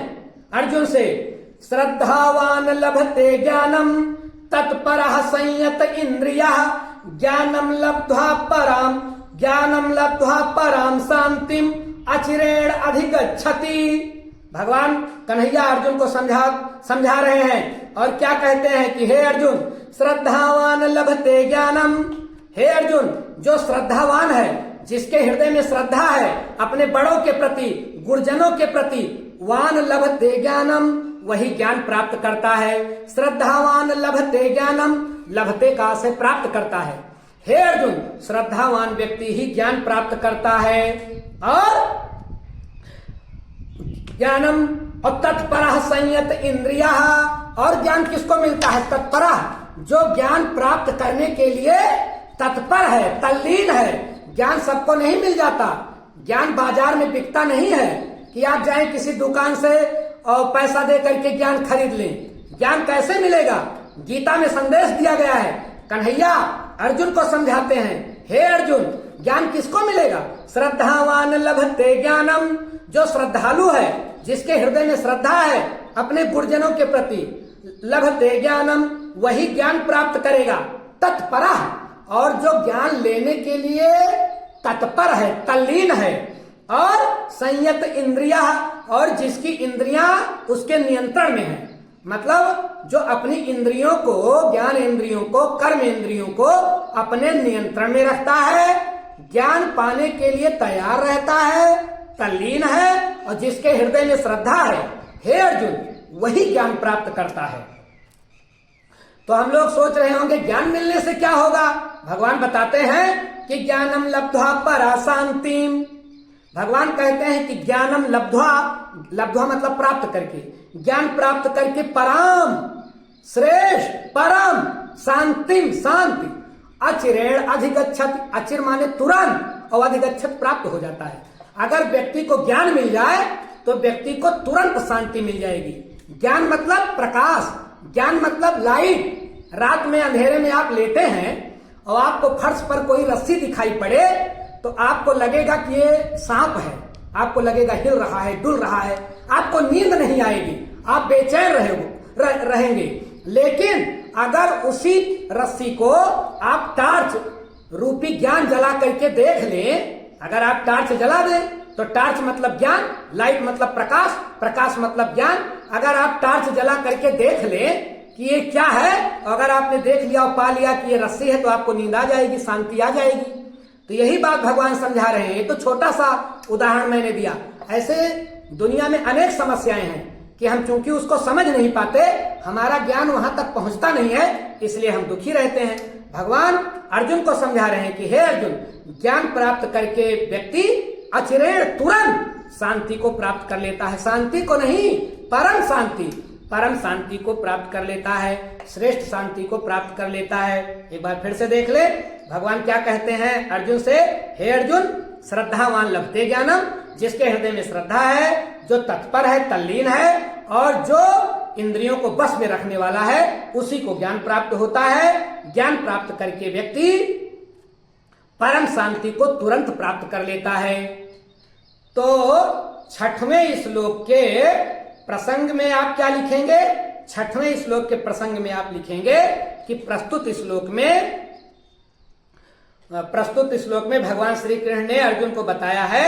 अर्जुन से, श्रद्धावान लभते ज्ञानम तत्परः संयत इंद्रियः ज्ञानम लब्ध्वा पराम शांतिम अचिरेण अधिगच्छति। भगवान कन्हैया अर्जुन को समझा रहे हैं और क्या कहते हैं कि हे अर्जुन, श्रद्धावान लभते ज्ञानम। हे अर्जुन, जो श्रद्धावान है, जिसके हृदय में श्रद्धा है अपने बड़ों के प्रति, गुरुजनों के प्रति, वान लभते ज्ञानम, वही ज्ञान प्राप्त करता है। श्रद्धावान लभते ज्ञानम, लभते का से प्राप्त करता है। हे अर्जुन, श्रद्धावान व्यक्ति ही ज्ञान प्राप्त करता है। और ज्ञानम और तत्परः संयत इंद्रिया, और ज्ञान किसको मिलता है? तत्परः, जो ज्ञान प्राप्त करने के लिए तत्पर है, तल्लीन है। ज्ञान सबको नहीं मिल जाता। ज्ञान बाजार में बिकता नहीं है कि आप जाएं किसी दुकान से और पैसा दे करके ज्ञान खरीद लें। ज्ञान कैसे मिलेगा? गीता में संदेश दिया गया है। कन्हैया अर्जुन को समझाते हैं, हे अर्जुन, ज्ञान किसको मिलेगा? श्रद्धावान लभते ज्ञानम, जो श्रद्धालु है, जिसके हृदय में श्रद्धा है अपने गुरुजनों के प्रति, लभते ज्ञानम, वही ज्ञान प्राप्त करेगा। तत्परः, और जो ज्ञान लेने के लिए तत्पर है, तल्लीन है। और संयत इंद्रिया, और जिसकी इंद्रियां उसके नियंत्रण में है, मतलब जो अपनी इंद्रियों को, ज्ञान इंद्रियों को, कर्म इंद्रियों को अपने नियंत्रण में रखता है, ज्ञान पाने के लिए तैयार रहता है, तल्लीन है, और जिसके हृदय में श्रद्धा है, हे अर्जुन, वही ज्ञान प्राप्त करता है। तो हम लोग सोच रहे होंगे ज्ञान मिलने से क्या होगा? भगवान बताते हैं कि ज्ञानम लब्ध्वा परा शांतिम। भगवान कहते हैं कि ज्ञानम लब्ध्वा, लब्ध्वा मतलब प्राप्त करके, ज्ञान प्राप्त करके पराम, श्रेष्ठ, परम, शांतिम, शांति, अचिरेण अधिगच्छत, अचिर माने तुरंत, और अधिगच्छत प्राप्त हो जाता है। अगर व्यक्ति को ज्ञान मिल जाए तो व्यक्ति को तुरंत शांति मिल जाएगी। ज्ञान मतलब प्रकाश, ज्ञान मतलब लाइट। रात में अंधेरे में आप लेटे हैं और आपको फर्श पर कोई रस्सी दिखाई पड़े तो आपको लगेगा कि ये सांप है, आपको लगेगा हिल रहा है, डुल रहा है, आपको नींद नहीं आएगी, आप बेचैन रहेंगे। लेकिन अगर उसी रस्सी को आप टार्च रूपी ज्ञान जला करके देख लें, अगर आप टार्च जला दें तो टार्च मतलब ज्ञान, लाइट मतलब प्रकाश, प्रकाश मतलब ज्ञान। अगर आप टार्च जला करके देख लें कि ये क्या है, अगर आपने देख लिया और पा लिया कि ये रस्सी है, तो आपको नींद आ जाएगी, शांति आ जाएगी। तो यही बात भगवान समझा रहे हैं। ये तो छोटा सा उदाहरण मैंने दिया। ऐसे दुनिया में अनेक समस्याएं हैं कि हम चूंकि उसको समझ नहीं पाते, हमारा ज्ञान वहां तक पहुंचता नहीं है, इसलिए हम दुखी रहते हैं। भगवान अर्जुन को समझा रहे हैं कि हे अर्जुन, ज्ञान प्राप्त करके व्यक्ति अचिरेण, तुरंत शांति को प्राप्त कर लेता है। शांति को नहीं, परम शांति, परम शांति को प्राप्त कर लेता है, श्रेष्ठ शांति को प्राप्त कर लेता है। एक बार फिर से देख ले, भगवान क्या कहते हैं अर्जुन से? हे अर्जुन, श्रद्धावान लभते ज्ञानम, जिसके हृदय में श्रद्धा है, जो तत्पर है, तल्लीन है, और जो इंद्रियों को बस में रखने वाला है, उसी को ज्ञान प्राप्त होता है। ज्ञान प्राप्त करके व्यक्ति परम शांति को तुरंत प्राप्त कर लेता है। तो 6वें श्लोक के प्रसंग में आप क्या लिखेंगे? 6वें श्लोक के प्रसंग में आप लिखेंगे कि प्रस्तुत श्लोक में भगवान श्री कृष्ण ने अर्जुन को बताया है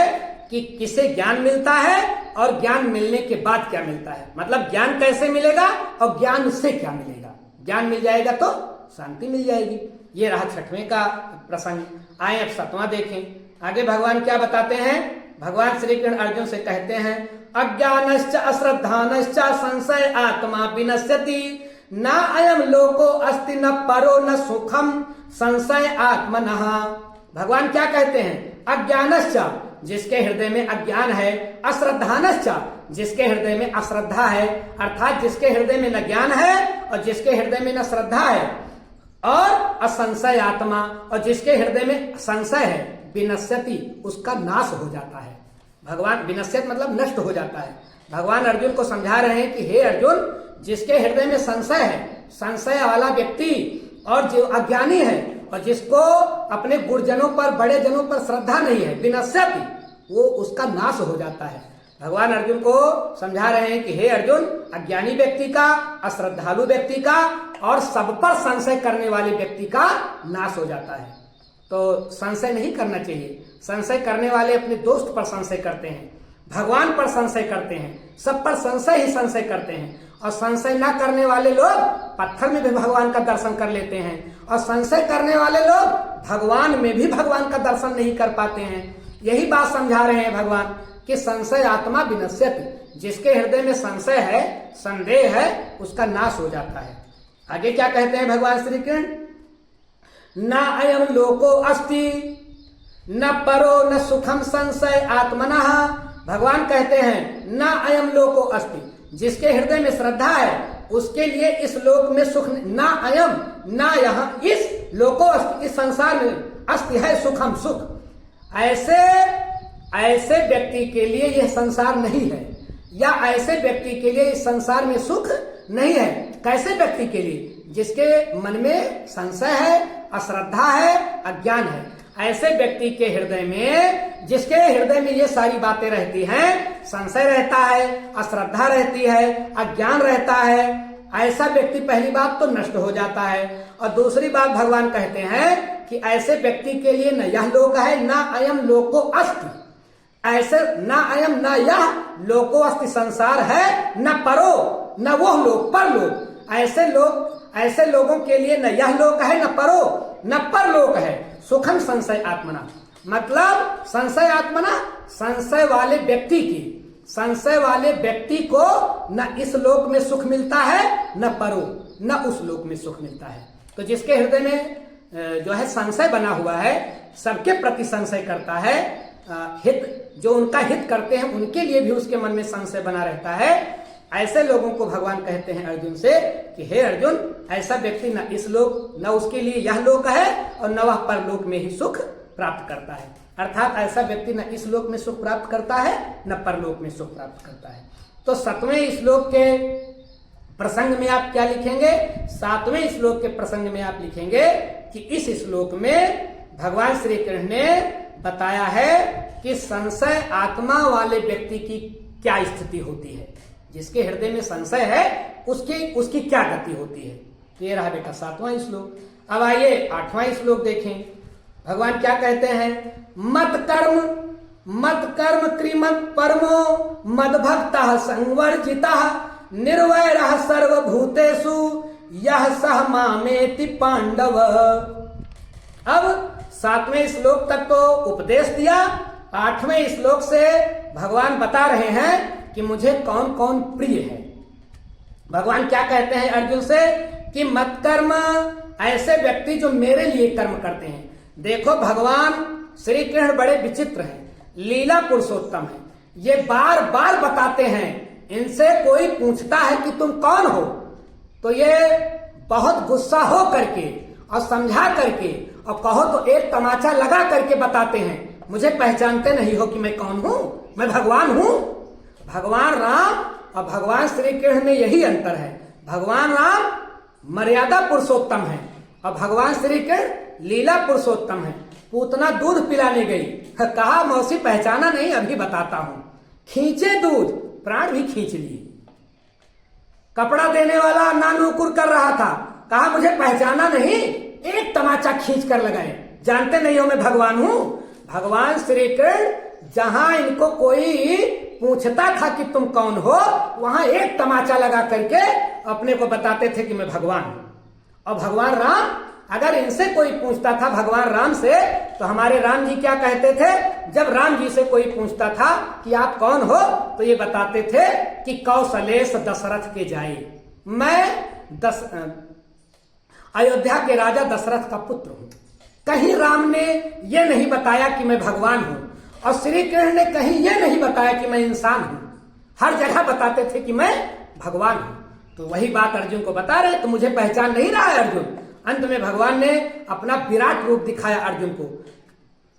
कि किसे ज्ञान मिलता है और ज्ञान मिलने के बाद क्या मिलता है, मतलब ज्ञान कैसे मिलेगा और ज्ञान से क्या मिलेगा। ज्ञान मिल जाएगा तो शांति मिल जाएगी। ये रहा 6वें का प्रसंग। आए अब 7वां देखें। आगे भगवान क्या बताते हैं? भगवान श्री कृष्ण अर्जुन से कहते हैं, अज्ञानश्च अश्रद्धानश्च संशय आत्मा विनश्यति, न अयम लोको अस्ति न परो न सुखम संशय आत्मनः। भगवान क्या कहते हैं? अज्ञानश्च, जिसके हृदय में अज्ञान है, अश्रद्धानश्च, जिसके हृदय में अश्रद्धा है, अर्थात जिसके हृदय में न ज्ञान है और जिसके हृदय में न श्रद्धा है, और असंशय आत्मा, और जिसके हृदय में संशय है, विनश्यति, उसका नाश हो जाता है। भगवान विनश्यत मतलब नष्ट हो जाता है। भगवान अर्जुन को समझा रहे हैं कि हे अर्जुन, जिसके हृदय में संशय है, संशय वाला व्यक्ति और जो अज्ञानी है और जिसको अपने गुरुजनों पर, बड़े जनों पर श्रद्धा नहीं है, विनश्यति, वो उसका नाश हो जाता है। भगवान अर्जुन को समझा रहे हैं कि हे अर्जुन, अज्ञानी व्यक्ति का, अश्रद्धालु व्यक्ति का और सब पर संशय करने वाले व्यक्ति का नाश हो जाता है। तो संशय नहीं करना चाहिए। संशय करने वाले अपने दोस्त पर संशय करते हैं, भगवान पर संशय करते हैं, सब पर संशय ही संशय करते हैं। और संशय ना करने वाले लोग पत्थर में भी भगवान का दर्शन कर लेते हैं, और संशय करने वाले लोग भगवान में भी भगवान का दर्शन नहीं कर पाते हैं। यही बात समझा रहे हैं भगवान कि संशय आत्मा विनश्यति, जिसके हृदय में संशय है, संदेह है, उसका नाश हो जाता है। आगे क्या कहते हैं भगवान श्री कृष्ण, न अयम लोको अस्ति न परो न सुखम संशय आत्मनः। भगवान कहते हैं न अयम लोको अस्ति, जिसके हृदय में श्रद्धा है उसके लिए इस लोक में सुख, ना अयम, ना यहाँ, इस लोको अस्ति, इस संसार में अस्ति है सुखम, सुख। ऐसे व्यक्ति के लिए यह संसार नहीं है, या ऐसे व्यक्ति के लिए इस संसार में सुख नहीं है। कैसे व्यक्ति के लिए? जिसके मन में संशय है, अश्रद्धा है, अज्ञान है। ऐसे व्यक्ति के हृदय में, जिसके हृदय में ये सारी बातें रहती हैं, संशय रहता है, अश्रद्धा रहती है, अज्ञान रहता है, ऐसा व्यक्ति पहली बात तो नष्ट हो जाता है। और दूसरी बात भगवान कहते हैं कि ऐसे व्यक्ति के लिए न यह लोक है, न अयम लोको अस्ति। ऐसे न अयम न यह लोको अस्ति संसार है, न परो, न वह लोक, पर लोक। ऐसे लोगों के लिए न यह लोक है, न परो, न पर लोक है। सुखम संशय आत्मना, मतलब संशय आत्मना, संशय वाले व्यक्ति की, संशय वाले व्यक्ति को न इस लोक में सुख मिलता है, न परो, न उस लोक में सुख मिलता है। तो जिसके हृदय में जो है संशय बना हुआ है, सबके प्रति संशय करता है, हित, जो उनका हित करते हैं उनके लिए भी उसके मन में संशय बना रहता है, ऐसे लोगों को भगवान कहते हैं अर्जुन से कि हे अर्जुन, ऐसा व्यक्ति न इस लोक, न उसके लिए यह लोक है, और न वह परलोक में ही सुख प्राप्त करता है। अर्थात ऐसा व्यक्ति न इस लोक में सुख प्राप्त करता है, न परलोक में सुख प्राप्त करता है। तो 7वें श्लोक के प्रसंग में आप क्या लिखेंगे? 7वें श्लोक के प्रसंग में आप लिखेंगे कि इस श्लोक में भगवान श्री कृष्ण ने बताया है कि संशय आत्मा वाले व्यक्ति की क्या स्थिति होती है, जिसके हृदय में संशय है उसकी क्या गति होती है। तो ये रहा बेटा 7वां श्लोक। अब आइए 8वां श्लोक देखें। भगवान क्या कहते हैं, मत कर्म कृमत परमो मद्भक्तः संवर्जितः निर्वैरः सर्वभूतेषु यः सह मामेति पांडव। अब 7वें श्लोक तक तो उपदेश दिया, 8वें श्लोक से भगवान बता रहे हैं कि मुझे कौन कौन प्रिय है। भगवान क्या कहते हैं अर्जुन से कि मत कर्म, ऐसे व्यक्ति जो मेरे लिए कर्म करते हैं। देखो भगवान श्री कृष्ण बड़े विचित्र हैं, लीला पुरुषोत्तम है। ये बार बार बताते हैं, इनसे कोई पूछता है कि तुम कौन हो, तो ये बहुत गुस्सा हो करके और समझा करके और कहो तो एक तमाचा लगा करके बताते हैं, मुझे पहचानते नहीं हो कि मैं कौन हूं, मैं भगवान हूं। भगवान राम और भगवान श्री कृष्ण में यही अंतर है। भगवान राम मर्यादा पुरुषोत्तम है और भगवान श्री कृष्ण लीला पुरुषोत्तम है। पूतना दूध पिलाने गई, कहा मौसी पहचाना नहीं, अभी बताता हूं। खींचे दूध, प्राण भी खींच लिए। कपड़ा देने वाला नानुकुर कर रहा था, कहा मुझे पहचाना नहीं, एक तमाचा खींच कर लगाए, जानते नहीं हो मैं भगवान हूं। भगवान श्री कृष्ण जहां इनको कोई पूछता था कि तुम कौन हो, वहां एक तमाचा लगा करके अपने को बताते थे कि मैं भगवान हूं। और भगवान राम, अगर इनसे कोई पूछता था भगवान राम से, तो हमारे राम जी क्या कहते थे, जब राम जी से कोई पूछता था कि आप कौन हो, तो ये बताते थे कि कौशलेश दशरथ के जाए, मैं अयोध्या के राजा दशरथ का पुत्र हूं। कहीं राम ने यह नहीं बताया कि मैं भगवान हूं, और श्री कृष्ण ने कहीं यह नहीं बताया कि मैं इंसान हूं। हर जगह बताते थे कि मैं भगवान हूं। तो वही बात अर्जुन को बता रहे, तो मुझे पहचान नहीं रहा है अर्जुन। अंत में भगवान ने अपना विराट रूप दिखाया अर्जुन को।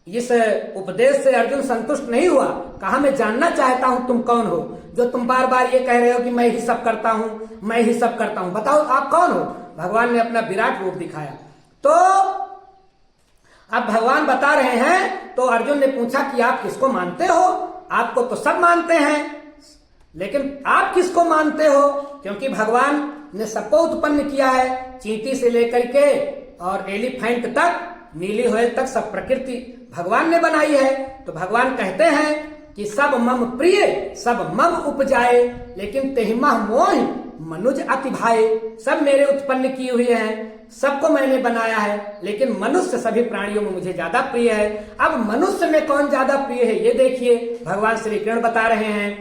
इस उपदेश से अर्जुन संतुष्ट नहीं हुआ, कहा मैं जानना चाहता हूं तुम कौन हो, जो तुम बार बार ये कह रहे हो कि मैं ही सब करता हूं, मैं ही सब करता हूं, बताओ आप कौन हो। भगवान ने अपना विराट रूप दिखाया। तो अब भगवान बता रहे हैं, तो अर्जुन ने पूछा कि आप किसको मानते हो, आपको तो सब मानते हैं, लेकिन आप किसको मानते हो, क्योंकि भगवान ने सबको उत्पन्न किया है, चींटी से लेकर के और एलिफेंट तक, नीली होयल तक सब प्रकृति भगवान ने बनाई है। तो भगवान कहते हैं कि सब मम प्रिय सब मम उपजाए, लेकिन तेहिमा मोह मनुज अति भाए। सब मेरे उत्पन्न किए हुए हैं, सबको मैंने बनाया है, लेकिन मनुष्य सभी प्राणियों में मुझे ज्यादा प्रिय है। अब मनुष्य में कौन ज्यादा प्रिय है ये देखिए, भगवान श्री कृष्ण बता रहे हैं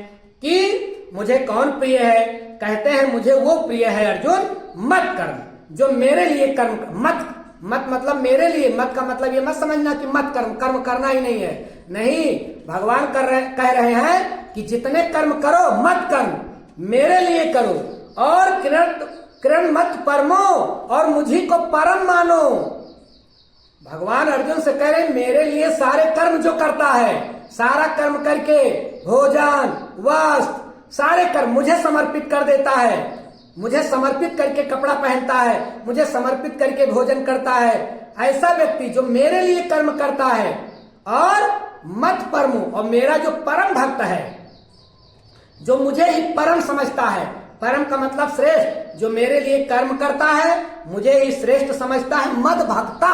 कि मुझे कौन प्रिय है। कहते हैं मुझे वो प्रिय है अर्जुन मत कर्म, जो मेरे लिए कर्म मत मतलब मेरे लिए, मत का मतलब ये मत समझना कि मत कर्म करना ही नहीं है, नहीं। भगवान कह रहे हैं कि जितने कर्म करो मत कर्म मेरे लिए करो, और किरण मत परमो, और मुझी को परम मानो। भगवान अर्जुन से कह रहे मेरे लिए सारे कर्म जो करता है, सारा कर्म करके भोजन वस्त्र सारे कर्म मुझे समर्पित कर देता है, मुझे समर्पित करके कपड़ा पहनता है, मुझे समर्पित करके भोजन करता है, ऐसा व्यक्ति जो मेरे लिए कर्म करता है और मत परमो, और मेरा जो परम भक्त है, जो मुझे ही परम समझता है, परम का मतलब श्रेष्ठ, जो मेरे लिए कर्म करता है मुझे ही श्रेष्ठ समझता है, मद भक्ता,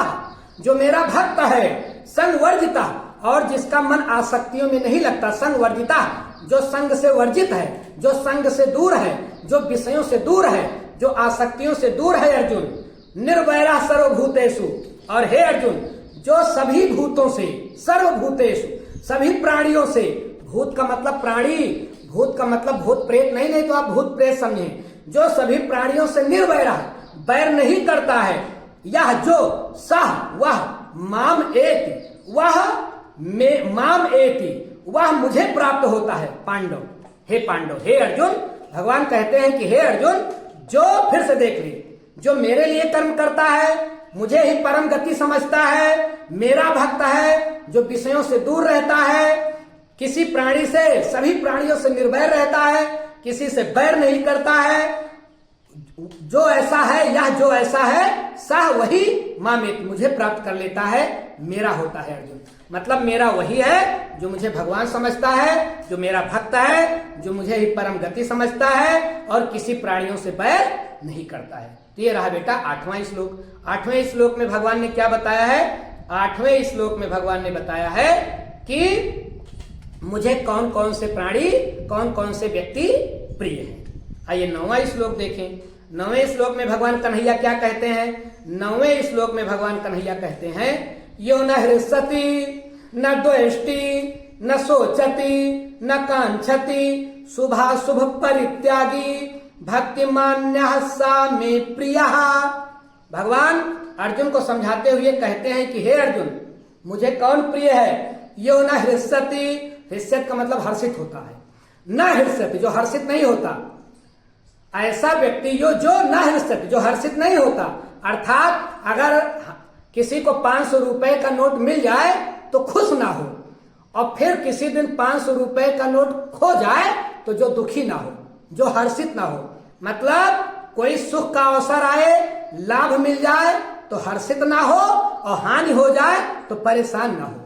जो मेरा भक्त है, संवर्जिता, और जिसका मन आसक्तियों में नहीं लगता, संवर्जिता, जो संग से वर्जित है, जो संग से दूर है, जो विषयों से दूर है, जो आसक्तियों से दूर है अर्जुन। निर्वैरा सर्वभूतेषु, और हे अर्जुन जो सभी भूतों से, सर्वभूतेषु सभी प्राणियों से, भूत का मतलब प्राणी, भूत का मतलब भूत प्रेत नहीं तो आप भूत प्रेत समझे, जो सभी प्राणियों से निर्वैरा, बैर नहीं करता है, यह जो सह वह माम एति, वह माम एति, वह मुझे प्राप्त होता है। पांडव, हे पांडव, हे अर्जुन, भगवान कहते हैं कि हे अर्जुन, जो फिर से देख ली, जो मेरे लिए कर्म करता है, मुझे ही परम गति समझता है, मेरा भक्त है, जो विषयों से दूर रहता है, किसी प्राणी से, सभी प्राणियों से निर्भय रहता है, किसी से बैर नहीं करता है, जो ऐसा है, यह जो ऐसा है, सह वही मामेति, मुझे प्राप्त कर लेता है, मेरा होता है अर्जुन। मतलब मेरा वही है जो मुझे भगवान समझता है, जो मेरा भक्त है, जो मुझे ही परम गति समझता है और किसी प्राणियों से बैर नहीं करता है। तो ये रहा बेटा 8वां श्लोक। 8वें श्लोक में भगवान ने क्या बताया है? 8वें श्लोक में भगवान ने बताया है कि मुझे कौन कौन से प्राणी, कौन कौन से व्यक्ति प्रिय है। आइए 9वां श्लोक देखें। 9वें श्लोक में भगवान कन्हैया क्या कहते हैं? 9वें श्लोक में भगवान कन्हैया कहते हैं, यो न हृष्यति न द्वेष्टि न सोचति न कांक्षति शुभाशुभ परित्यागी भक्तिमान्यः सा मे प्रियः। भगवान अर्जुन को समझाते हुए कहते हैं कि हे अर्जुन, मुझे कौन प्रिय है? यो न हृष्यति, हृष्यत का मतलब हर्षित होता है, न हृष्यति जो हर्षित नहीं होता, ऐसा व्यक्ति जो न हृष्यति जो हर्षित नहीं होता। अर्थात अगर किसी को 500 रुपए का नोट मिल जाए तो खुश ना हो, और फिर किसी दिन 500 रुपए का नोट खो जाए तो जो दुखी ना हो, जो हर्षित ना हो। मतलब कोई सुख का अवसर आए, लाभ मिल जाए तो हर्षित ना हो, और हानि हो जाए तो परेशान ना हो।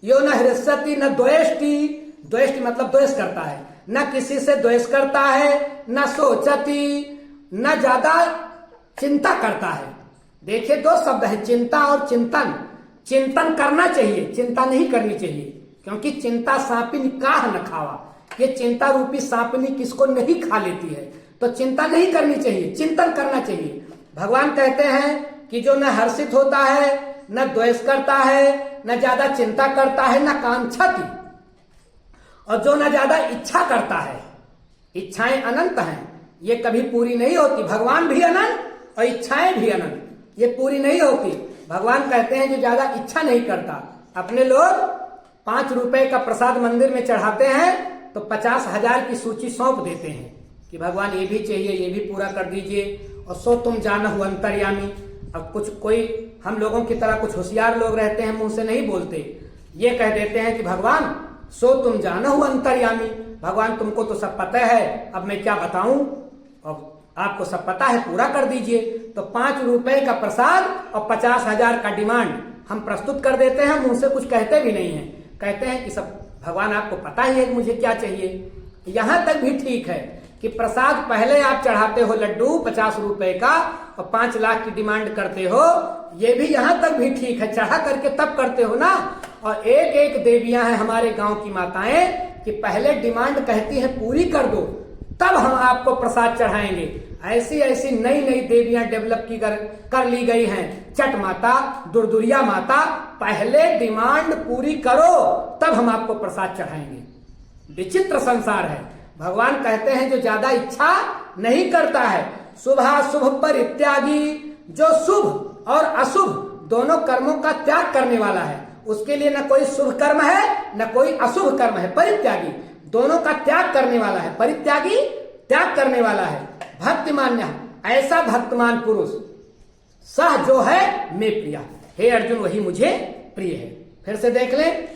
यो न हृष्यति न द्वेष्टि, द्वेष्टि मतलब द्वेष करता है, न किसी से द्वेष करता है, न सोचती, न ज्यादा चिंता करता है। देखिए दो शब्द है, चिंता और चिंतन। चिंतन करना चाहिए, चिंता नहीं करनी चाहिए, क्योंकि चिंता सांपिनी काह न खावा, ये चिंता रूपी सांपिनी किसको नहीं खा लेती है। तो चिंता नहीं करनी चाहिए, चिंतन करना चाहिए। भगवान कहते हैं कि जो न हर्षित होता है, न द्वेष करता है, न ज्यादा चिंता करता है, न कांक्षति, और जो न ज्यादा इच्छा करता है। इच्छाएं अनंत हैं, ये कभी पूरी नहीं होती। भगवान भी अनंत और इच्छाएं भी अनंत, ये पूरी नहीं होती। भगवान कहते हैं जो ज्यादा इच्छा नहीं करता। अपने लोग 5 रुपए का प्रसाद मंदिर में चढ़ाते हैं तो 50,000 की सूची सौंप देते हैं कि भगवान ये भी चाहिए, ये भी पूरा कर दीजिए, और सो तुम जानहु अंतर्यामी। अब कुछ कोई हम लोगों की तरह कुछ होशियार लोग रहते हैं, मुंह से नहीं बोलते, ये कह देते हैं कि भगवान सो तुम जानहु अंतर्यामी, भगवान तुमको तो सब पता है, अब मैं क्या बताऊं, अब आपको सब पता है, पूरा कर दीजिए। तो 5 रुपए का प्रसाद और 50,000 का डिमांड हम प्रस्तुत कर देते हैं, मुंह से कुछ कहते भी नहीं है, कहते हैं कि सब भगवान आपको पता ही है मुझे क्या चाहिए। यहां तक भी ठीक है, कि प्रसाद पहले आप चढ़ाते हो लड्डू 50 रुपए का और 5 लाख की डिमांड करते हो, ये भी यहां तक भी ठीक है, चढ़ा करके तब करते हो ना। और एक एक देवियां हैं हमारे गांव की माताएं कि पहले डिमांड कहती है पूरी कर दो, तब हम आपको प्रसाद चढ़ाएंगे। ऐसी ऐसी नई नई देवियां डेवलप की कर ली गई हैं। चट माता, दुरदुरिया माता, पहले डिमांड पूरी करो तब हम आपको प्रसाद चढ़ाएंगे। विचित्र संसार है। भगवान कहते हैं जो ज्यादा इच्छा नहीं करता है, शुभाशुभ परित्यागी, जो शुभ और अशुभ दोनों कर्मों का त्याग करने वाला है, उसके लिए न कोई शुभ कर्म है न कोई अशुभ कर्म है। परित्यागी दोनों का त्याग करने वाला है, परित्यागी त्याग करने वाला है। भक्तिमान्य, ऐसा भक्तमान पुरुष सह जो है मैं प्रिया, हे अर्जुन वही मुझे प्रिय है। फिर से देख लें,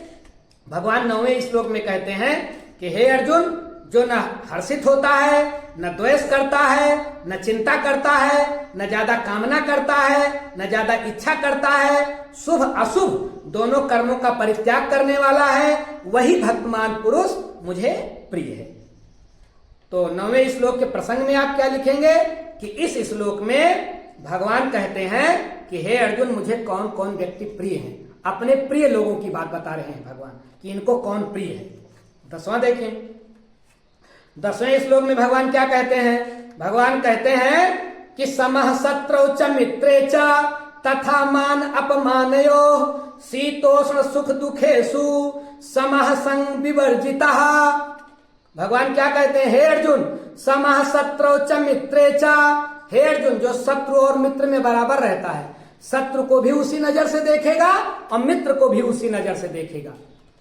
भगवान 9वें श्लोक में कहते हैं कि हे अर्जुन, जो न हर्षित होता है, न द्वेष करता है, न चिंता करता है, न ज्यादा कामना करता है, न ज्यादा इच्छा करता है, शुभ अशुभ दोनों कर्मों का परित्याग करने वाला है, वही भक्तमान पुरुष मुझे प्रिय है। तो 9वें श्लोक के प्रसंग में आप क्या लिखेंगे कि इस श्लोक में भगवान कहते हैं कि हे अर्जुन, मुझे कौन कौन व्यक्ति प्रिय हैं। अपने प्रिय लोगों की बात बता रहे हैं भगवान कि इनको कौन प्रिय है। 10वां देखें, 10वें श्लोक में भगवान क्या कहते हैं? भगवान कहते हैं कि समः शत्रौ च मित्रे च तथा मान अपमानयो शीतोष्ण सुख दुखेषु समः संग विवर्जितः। भगवान क्या कहते हैं? हे अर्जुन, समः शत्रौ च मित्रे च, हे अर्जुन जो शत्रु और मित्र में बराबर रहता है, शत्रु को भी उसी नजर से देखेगा और मित्र को भी उसी नजर से देखेगा,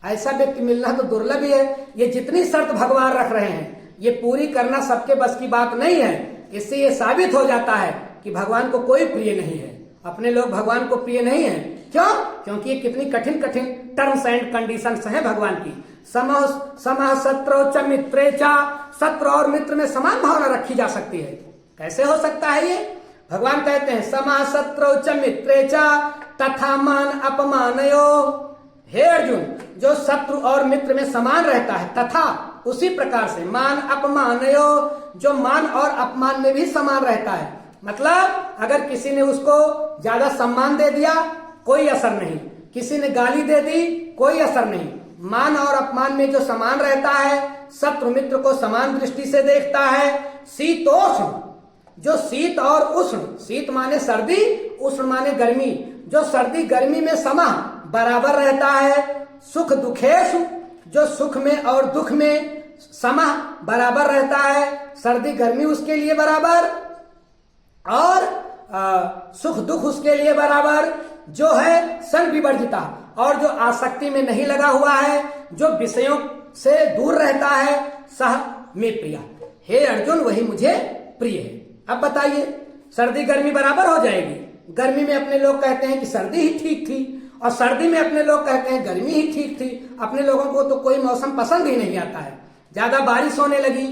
ऐसा व्यक्ति मिलना तो दुर्लभ ही है। ये जितनी शर्त भगवान रख रहे हैं ये पूरी करना सबके बस की बात नहीं है। इससे ये साबित हो जाता है कि भगवान को कोई प्रिय नहीं है, अपने लोग भगवान को प्रिय नहीं है। क्यों? क्योंकि ये कितनी कठिन कठिन टर्म्स एंड कंडीशंस हैं भगवान की। समः शत्रौ च मित्रे च, शत्रु और मित्र में समान भावना रखी जा सकती है। कैसे हो सकता है ये? भगवान कहते हैं समः शत्रौ च मित्रे च तथा मान अपमानयो। हे अर्जुन, जो शत्रु और मित्र में समान रहता है, तथा उसी प्रकार से मान अपमानयो, जो मान और अपमान में भी समान रहता है। मतलब अगर किसी ने उसको ज्यादा सम्मान दे दिया कोई असर नहीं, किसी ने गाली दे दी कोई असर नहीं। मान और अपमान में जो समान रहता है, शत्रु मित्र को समान दृष्टि से देखता है। शीतोष्ण, जो शीत और उष्ण, शीत माने सर्दी, उष्ण माने गर्मी, जो सर्दी गर्मी में समा बराबर रहता है। सुख दुखेषु, जो सुख में और दुख में समा बराबर रहता है, सर्दी गर्मी उसके लिए बराबर और सुख दुख उसके लिए बराबर। जो है संग विवर्जिता, और जो आसक्ति में नहीं लगा हुआ है, जो विषयों से दूर रहता है, सह में प्रिया, हे अर्जुन वही मुझे प्रिय है। अब बताइए, सर्दी गर्मी बराबर हो जाएगी? गर्मी में अपने लोग कहते हैं कि सर्दी ही ठीक थी और सर्दी में अपने लोग कहते हैं गर्मी ही ठीक थी। अपने लोगों को तो कोई मौसम पसंद ही नहीं आता है। ज्यादा बारिश होने लगी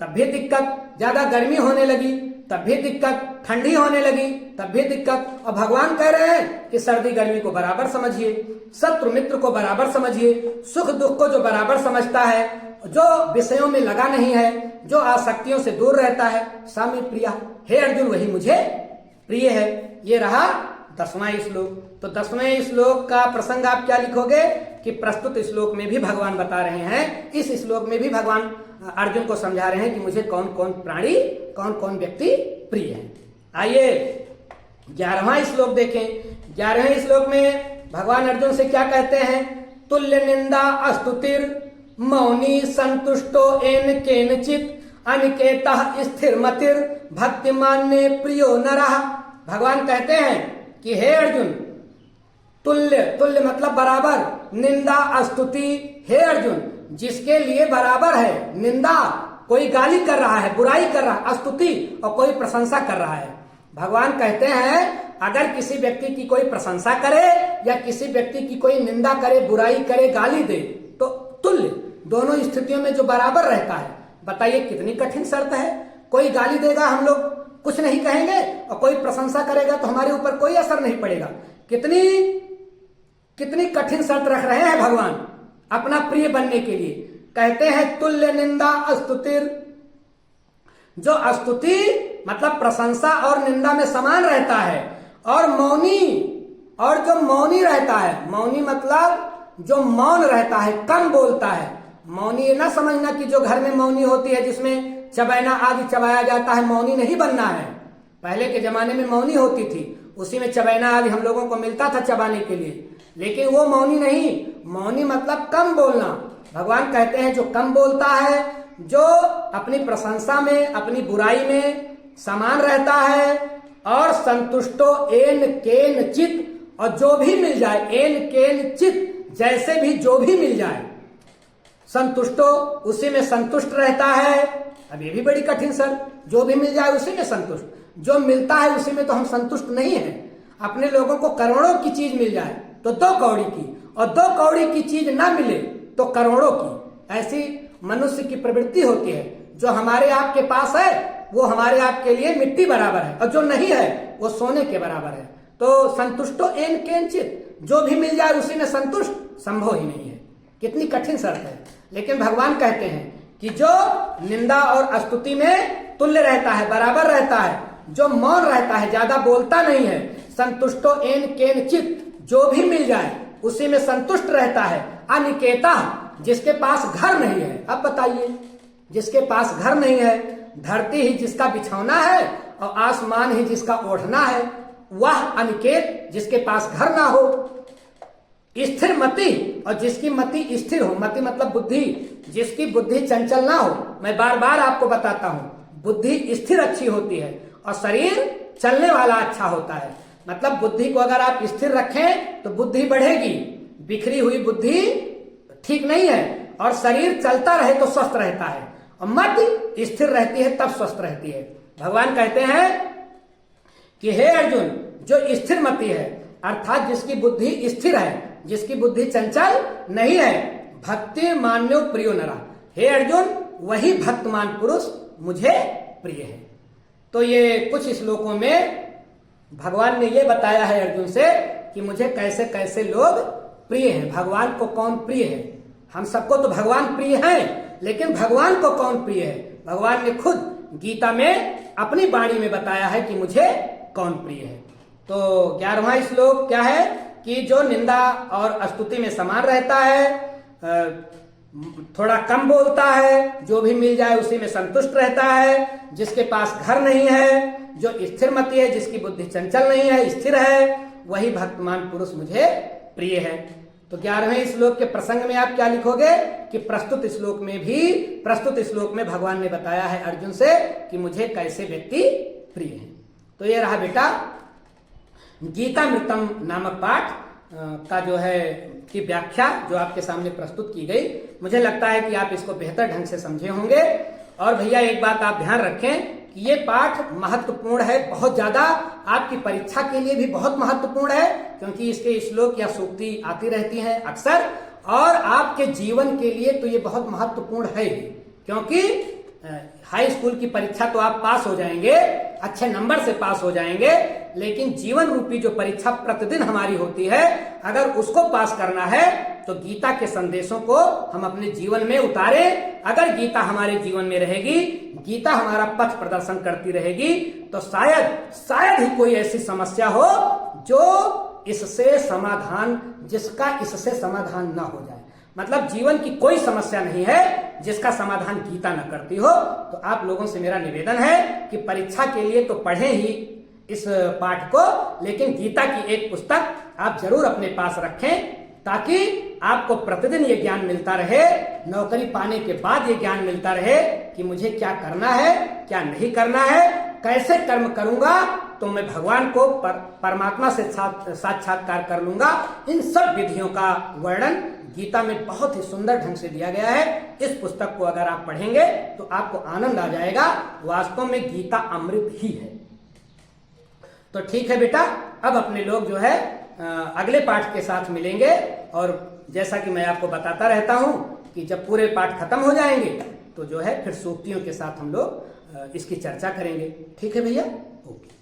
तब भी दिक्कत, ज्यादा गर्मी होने लगी तब भी दिक्कत, ठंडी होने लगी तब भी दिक्कत। और भगवान कह रहे हैं कि सर्दी गर्मी को बराबर समझिए, शत्रु मित्र को बराबर समझिए, सुख दुख को जो बराबर समझता है, जो विषयों में लगा नहीं है, जो आसक्तियों से दूर रहता है, सामी प्रिया, हे अर्जुन वही मुझे प्रिय है। ये रहा 10वां श्लोक। तो 10वें श्लोक का प्रसंग आप क्या लिखोगे कि प्रस्तुत श्लोक में भी भगवान बता रहे हैं, इस श्लोक में भी भगवान अर्जुन को समझा रहे हैं कि मुझे कौन कौन प्राणी, कौन कौन व्यक्ति प्रिय है। आइए 11वां श्लोक देखें। 11वें श्लोक में भगवान अर्जुन से क्या कहते हैं? तुल्य निंदा अस्तुतिर मौनी संतुष्टो एन केनचित अनिकेतः स्थिर मतिर भक्तिमान्य प्रियो नरः। भगवान कहते हैं कि हे अर्जुन, तुल्य, तुल्य मतलब बराबर, निंदा स्तुति, हे अर्जुन जिसके लिए बराबर है निंदा, कोई गाली कर रहा है, बुराई कर रहा है, स्तुति और कोई प्रशंसा कर रहा है। भगवान कहते हैं अगर किसी व्यक्ति की कोई प्रशंसा करे या किसी व्यक्ति की कोई निंदा करे, बुराई करे, गाली दे, तो तुल्य दोनों स्थितियों में जो बराबर रहता है। बताइए कितनी कठिन शर्त है। कोई गाली देगा हम लोग कुछ नहीं कहेंगे और कोई प्रशंसा करेगा तो हमारे ऊपर कोई असर नहीं पड़ेगा। कितनी कितनी कठिन शर्त रख रहे हैं भगवान अपना प्रिय बनने के लिए। कहते हैं तुल्य निंदा स्तुतिर जो स्तुति मतलब प्रशंसा और निंदा में समान रहता है, और मौनी, और जो मौनी रहता है, मौनी मतलब जो मौन रहता है, कम बोलता है। मौनी ये ना समझना कि जो घर में मौनी होती है जिसमें चबैना आदि चबाया जाता है, मौनी नहीं बनना है। पहले के जमाने में मौनी होती थी, उसी में चबैना आदि हम लोगों को मिलता था चबाने के लिए, लेकिन वो मौनी नहीं। मौनी मतलब कम बोलना। भगवान कहते हैं जो कम बोलता है, जो अपनी प्रशंसा में अपनी बुराई में समान रहता है, और संतुष्टो एन केन चित, और जो भी मिल जाए, एन केन चित जैसे भी जो भी मिल जाए, संतुष्टो उसी में संतुष्ट रहता है। अब ये भी बड़ी कठिन सर, जो भी मिल जाए उसी में संतुष्ट, जो मिलता है उसी में तो हम संतुष्ट नहीं है। अपने लोगों को करोड़ों की चीज मिल जाए तो 2 कौड़ी की, और 2 कौड़ी की चीज ना मिले तो करोड़ों की, ऐसी मनुष्य की प्रवृत्ति होती है। जो हमारे आपके पास है वो हमारे आपके लिए मिट्टी बराबर है, और जो नहीं है वो सोने के बराबर है। तो संतुष्टो एन केनचित, जो भी मिल जाए उसी में संतुष्ट संभव ही नहीं है। कितनी कठिन शर्त है, लेकिन भगवान कहते हैं कि जो निंदा और स्तुति में तुल्य रहता है, बराबर रहता है, जो मौन रहता है, ज्यादा बोलता नहीं है, संतुष्टो एन केनचित, जो भी मिल जाए उसी में संतुष्ट रहता है। अनिकेता, जिसके पास घर नहीं है। अब बताइए, जिसके पास घर नहीं है, धरती ही जिसका बिछौना है और आसमान ही जिसका ओढ़ना है, वह अनिकेत, जिसके पास घर ना हो। स्थिर मति, और जिसकी मति स्थिर हो, मति मतलब बुद्धि, जिसकी बुद्धि चंचल ना हो। मैं बार बार आपको बताता हूं, बुद्धि स्थिर अच्छी होती है और शरीर चलने वाला अच्छा होता है। मतलब बुद्धि को अगर आप स्थिर रखें तो बुद्धि बढ़ेगी, बिखरी हुई बुद्धि ठीक नहीं है, और शरीर चलता रहे तो स्वस्थ रहता है, और मति स्थिर रहती है तब स्वस्थ रहती है। भगवान कहते हैं कि हे अर्जुन, जो स्थिर मति है, अर्थात जिसकी बुद्धि स्थिर है, जिसकी बुद्धि चंचल नहीं है, भक्ति मान्यो प्रियो नरा, हे अर्जुन वही भक्तमान पुरुष मुझे प्रिय है। तो ये कुछ श्लोकों में भगवान ने ये बताया है अर्जुन से कि मुझे कैसे कैसे लोग प्रिय हैं, भगवान को कौन प्रिय है। हम सबको तो भगवान प्रिय हैं, लेकिन भगवान को कौन प्रिय है, भगवान ने खुद गीता में अपनी वाणी में बताया है कि मुझे कौन प्रिय है। तो 11वां श्लोक क्या है कि जो निंदा और स्तुति में समान रहता है, थोड़ा कम बोलता है, जो भी मिल जाए उसी में संतुष्ट रहता है, जिसके पास घर नहीं है, जो स्थिर मति है, जिसकी बुद्धि चंचल नहीं है, स्थिर है, वही भक्तमान पुरुष मुझे प्रिय है। तो 11वें श्लोक के प्रसंग में आप क्या लिखोगे कि प्रस्तुत श्लोक में भगवान ने बताया है अर्जुन से कि मुझे कैसे व्यक्ति प्रिय है। तो ये रहा बेटा गीतामृतम नामक पाठ का जो है की व्याख्या जो आपके सामने प्रस्तुत की गई। मुझे लगता है कि आप इसको बेहतर ढंग से समझे होंगे। और भैया एक बात आप ध्यान रखें कि ये पाठ महत्वपूर्ण है, बहुत ज्यादा, आपकी परीक्षा के लिए भी बहुत महत्वपूर्ण है, क्योंकि इसके श्लोक या सूक्ति आती रहती हैं अक्सर, और आपके जीवन के लिए तो ये बहुत महत्वपूर्ण है ही, क्योंकि हाई स्कूल की परीक्षा तो आप पास हो जाएंगे, अच्छे नंबर से पास हो जाएंगे, लेकिन जीवन रूपी जो परीक्षा प्रतिदिन हमारी होती है, अगर उसको पास करना है तो गीता के संदेशों को हम अपने जीवन में उतारें। अगर गीता हमारे जीवन में रहेगी, गीता हमारा पथ प्रदर्शन करती रहेगी, तो शायद ही कोई ऐसी समस्या हो जिसका इससे समाधान ना हो जाए। मतलब जीवन की कोई समस्या नहीं है जिसका समाधान गीता न करती हो। तो आप लोगों से मेरा निवेदन है कि परीक्षा के लिए तो पढ़ें ही इस पाठ को, लेकिन गीता की एक पुस्तक आप जरूर अपने पास रखें, ताकि आपको प्रतिदिन ये ज्ञान मिलता रहे, नौकरी पाने के बाद ये ज्ञान मिलता रहे कि मुझे क्या करना है, क्या नहीं करना है, कैसे कर्म करूंगा तो मैं भगवान को परमात्मा से साक्षात्कार कर लूंगा। इन सब विधियों का वर्णन गीता में बहुत ही सुंदर ढंग से दिया गया है। इस पुस्तक को अगर आप पढ़ेंगे तो आपको आनंद आ जाएगा। वास्तव में गीता अमृत ही है। तो ठीक है बेटा, अब अपने लोग जो है अगले पाठ के साथ मिलेंगे, और जैसा कि मैं आपको बताता रहता हूं कि जब पूरे पाठ खत्म हो जाएंगे तो जो है फिर सूक्तियों के साथ हम लोग इसकी चर्चा करेंगे। ठीक है भैया, ओके।